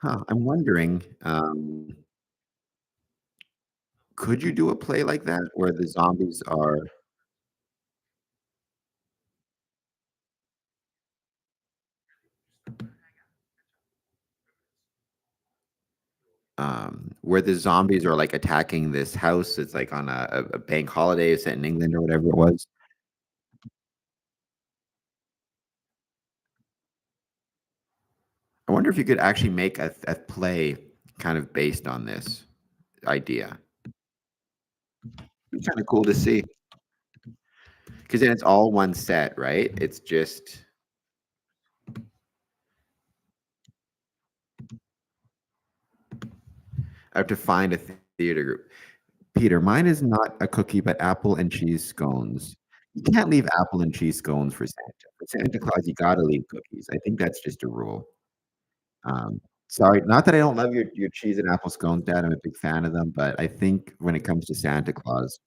I'm wondering, Could you do a play like that where the zombies are where the zombies are, like, attacking this house? It's, like, on a bank holiday set in England or whatever it was. I wonder if you could actually make a play kind of based on this idea. Be kinda cool to see, because then it's all one set, right? It's just I have to find a theater group. Peter, mine is not a cookie, but apple and cheese scones. You can't leave apple and cheese scones for Santa. For Santa Claus, you gotta leave cookies. I think that's just a rule. Sorry, not that I don't love your cheese and apple scones, Dad, I'm a big fan of them, but I think when it comes to Santa Claus,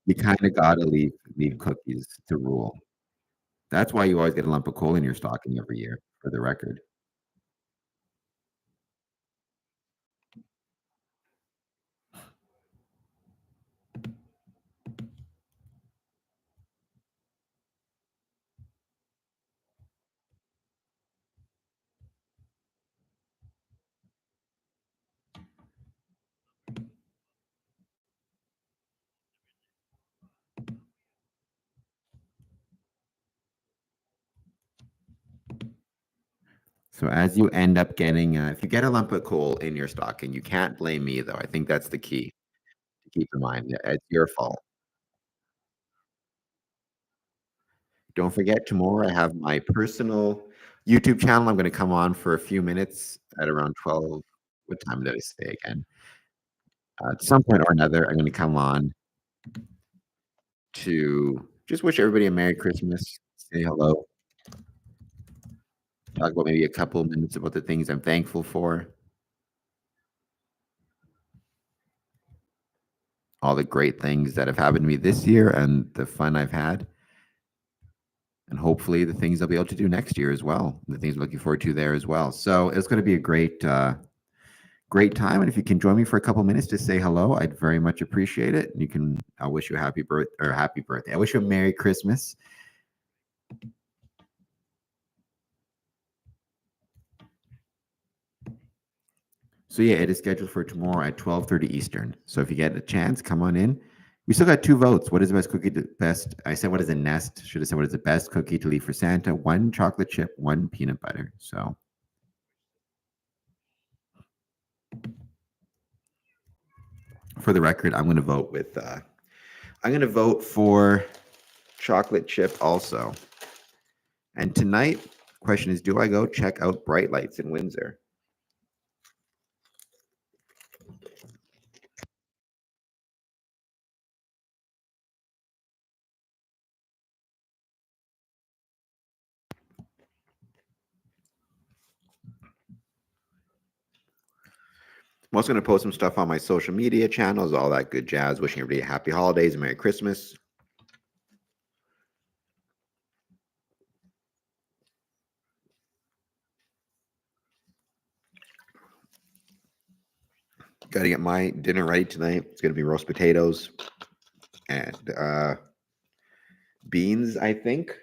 you kinda gotta leave cookies to rule. That's why you always get a lump of coal in your stocking every year, for the record. So as you end up getting, if you get a lump of coal in your stocking, you can't blame me, though. I think that's the key to keep in mind. Yeah, it's your fault. Don't forget tomorrow I have my personal YouTube channel. I'm gonna come on for a few minutes at around 12. What time did I say again? At some point or another, I'm gonna come on to just wish everybody a Merry Christmas, say hello, talk about maybe a couple minutes about the things I'm thankful for, all the great things that have happened to me this year and the fun I've had, and hopefully the things I'll be able to do next year as well, the things I'm looking forward to there as well. So it's gonna be a great time, and if you can join me for a couple minutes to say hello, I'd very much appreciate it. You can I wish you a happy birthday. I wish you a Merry Christmas. So yeah, it is scheduled for tomorrow at 12:30 Eastern. So if you get a chance, come on in. We still got two votes. What is the best cookie to best? I said what is the nest? Should have said what is the best cookie to leave for Santa? One chocolate chip, one peanut butter. So for the record, I'm gonna vote for chocolate chip also. And tonight, question is, do I go check out Bright Lights in Windsor? I'm also going to post some stuff on my social media channels, all that good jazz. Wishing everybody happy holidays and Merry Christmas. Got to get my dinner ready tonight. It's going to be roast potatoes and beans, I think.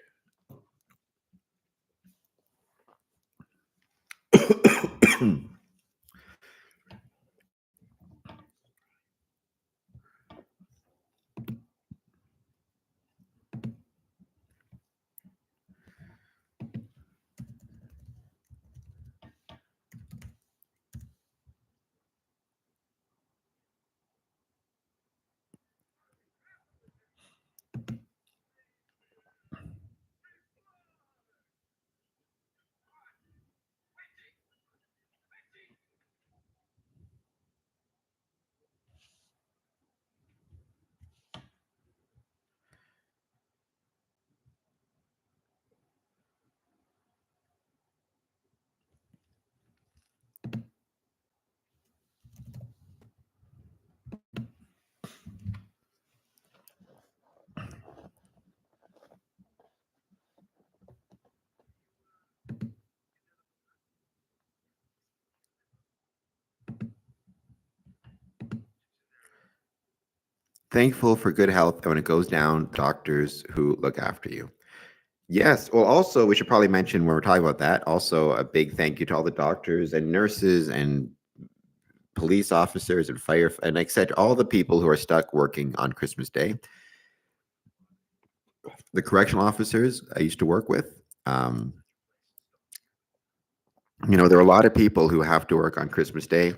Thankful for good health, and when it goes down, doctors who look after you. Yes. Well, also, we should probably mention when we're talking about that, also a big thank you to all the doctors and nurses and police officers and fire and etc. All the people who are stuck working on Christmas Day. The correctional officers I used to work with. There are a lot of people who have to work on Christmas Day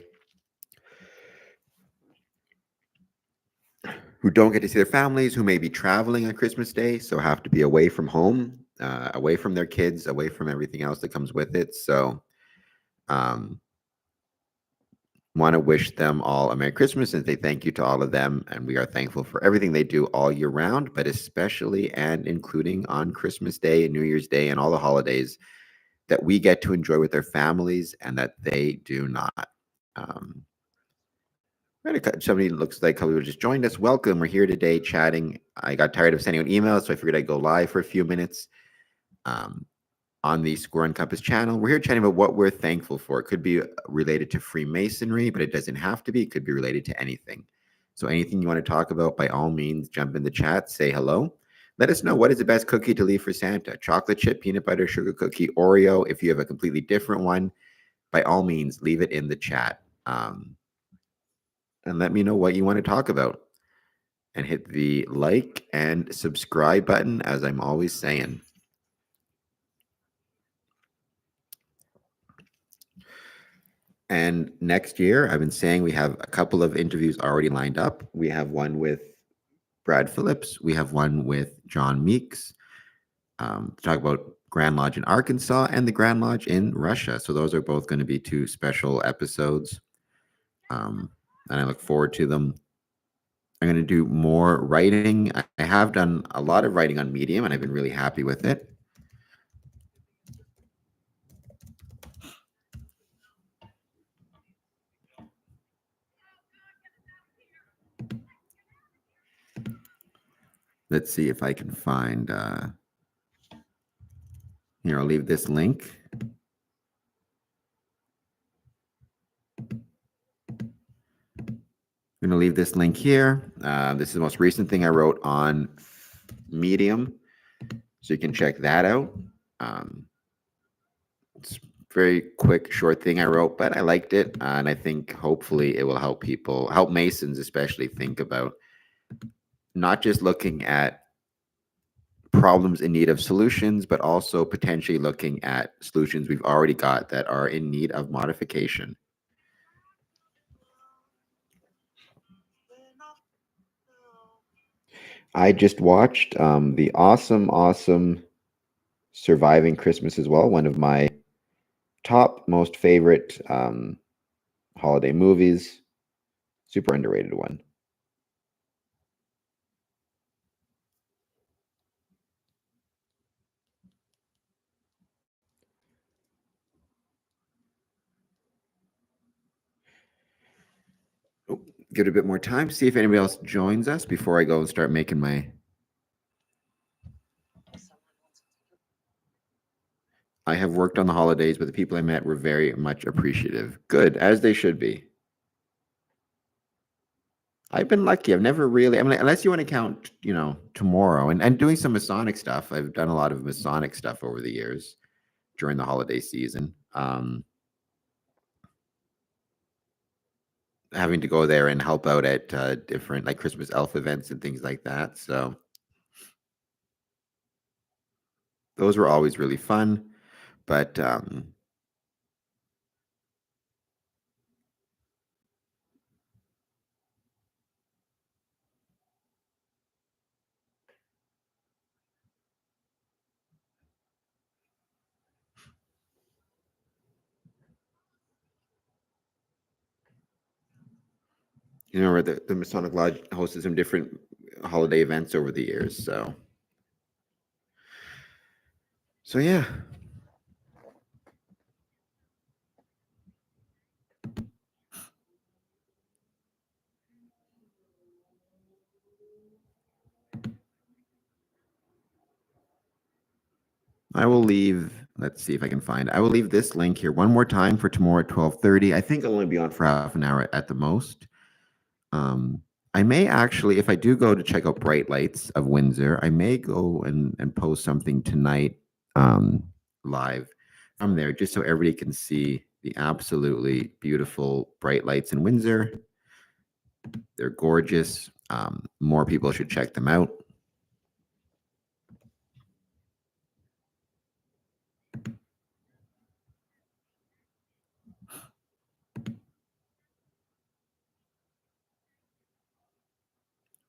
who don't get to see their families, who may be traveling on Christmas Day, so have to be away from home, away from their kids, away from everything else that comes with it. So, want to wish them all a Merry Christmas and say thank you to all of them. And we are thankful for everything they do all year round, but especially and including on Christmas Day and New Year's Day and all the holidays that we get to enjoy with their families and that they do not. Somebody looks like who just joined us. Welcome. We're here today chatting. I got tired of sending out emails, so I figured I'd go live for a few minutes on the Square and Compass channel. We're here chatting about what we're thankful for. It could be related to Freemasonry, but it doesn't have to be. It could be related to anything. So anything you want to talk about, by all means, jump in the chat, say hello. Let us know, what is the best cookie to leave for Santa? Chocolate chip, peanut butter, sugar cookie, Oreo. If you have a completely different one, by all means, leave it in the chat. And let me know what you want to talk about. And hit the like and subscribe button, as I'm always saying. And next year, I've been saying we have a couple of interviews already lined up. We have one with Brad Phillips. We have one with John Meeks to talk about Grand Lodge in Arkansas and the Grand Lodge in Russia. So those are both going to be two special episodes. And I look forward to them. I'm going to do more writing. I have done a lot of writing on Medium, and I've been really happy with it. Let's see if I can find... Here, I'll leave this link. I'm going to leave this link here. This is the most recent thing I wrote on Medium, so you can check that out. It's a very quick, short thing I wrote, but I liked it, and I think hopefully it will help people, help Masons especially, think about not just looking at problems in need of solutions, but also potentially looking at solutions we've already got that are in need of modification. I just watched the awesome Surviving Christmas as well, one of my top most favorite holiday movies. Super underrated one. Give it a bit more time, see if anybody else joins us before I go and start making my... I have worked on the holidays, but the people I met were very much appreciative. Good, as they should be. I've been lucky. I've never really, I mean, unless you want to count, tomorrow and doing some Masonic stuff. I've done a lot of Masonic stuff over the years during the holiday season. Having to go there and help out at different like Christmas elf events and things like that. So those were always really fun. But where the Masonic Lodge hosted some different holiday events over the years. So yeah. I will leave, let's see if I can find, I will leave this link here one more time for tomorrow at 12:30. I think I'll only be on for half an hour at the most. I may actually, if I do go to check out Bright Lights of Windsor, I may go and post something tonight um, live from there, just so everybody can see the absolutely beautiful bright lights in Windsor. They're gorgeous. More people should check them out.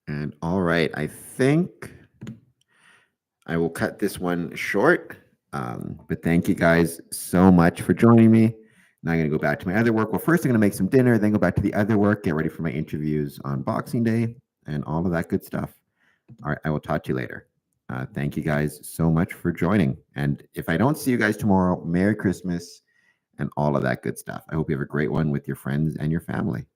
And all right, I think I will cut this one short. But thank you guys so much for joining me. Now I'm going to go back to my other work. Well, first I'm going to make some dinner, then go back to the other work, get ready for my interviews on Boxing Day and all of that good stuff. All right, I will talk to you later. Thank you guys so much for joining. And if I don't see you guys tomorrow, Merry Christmas and all of that good stuff. I hope you have a great one with your friends and your family.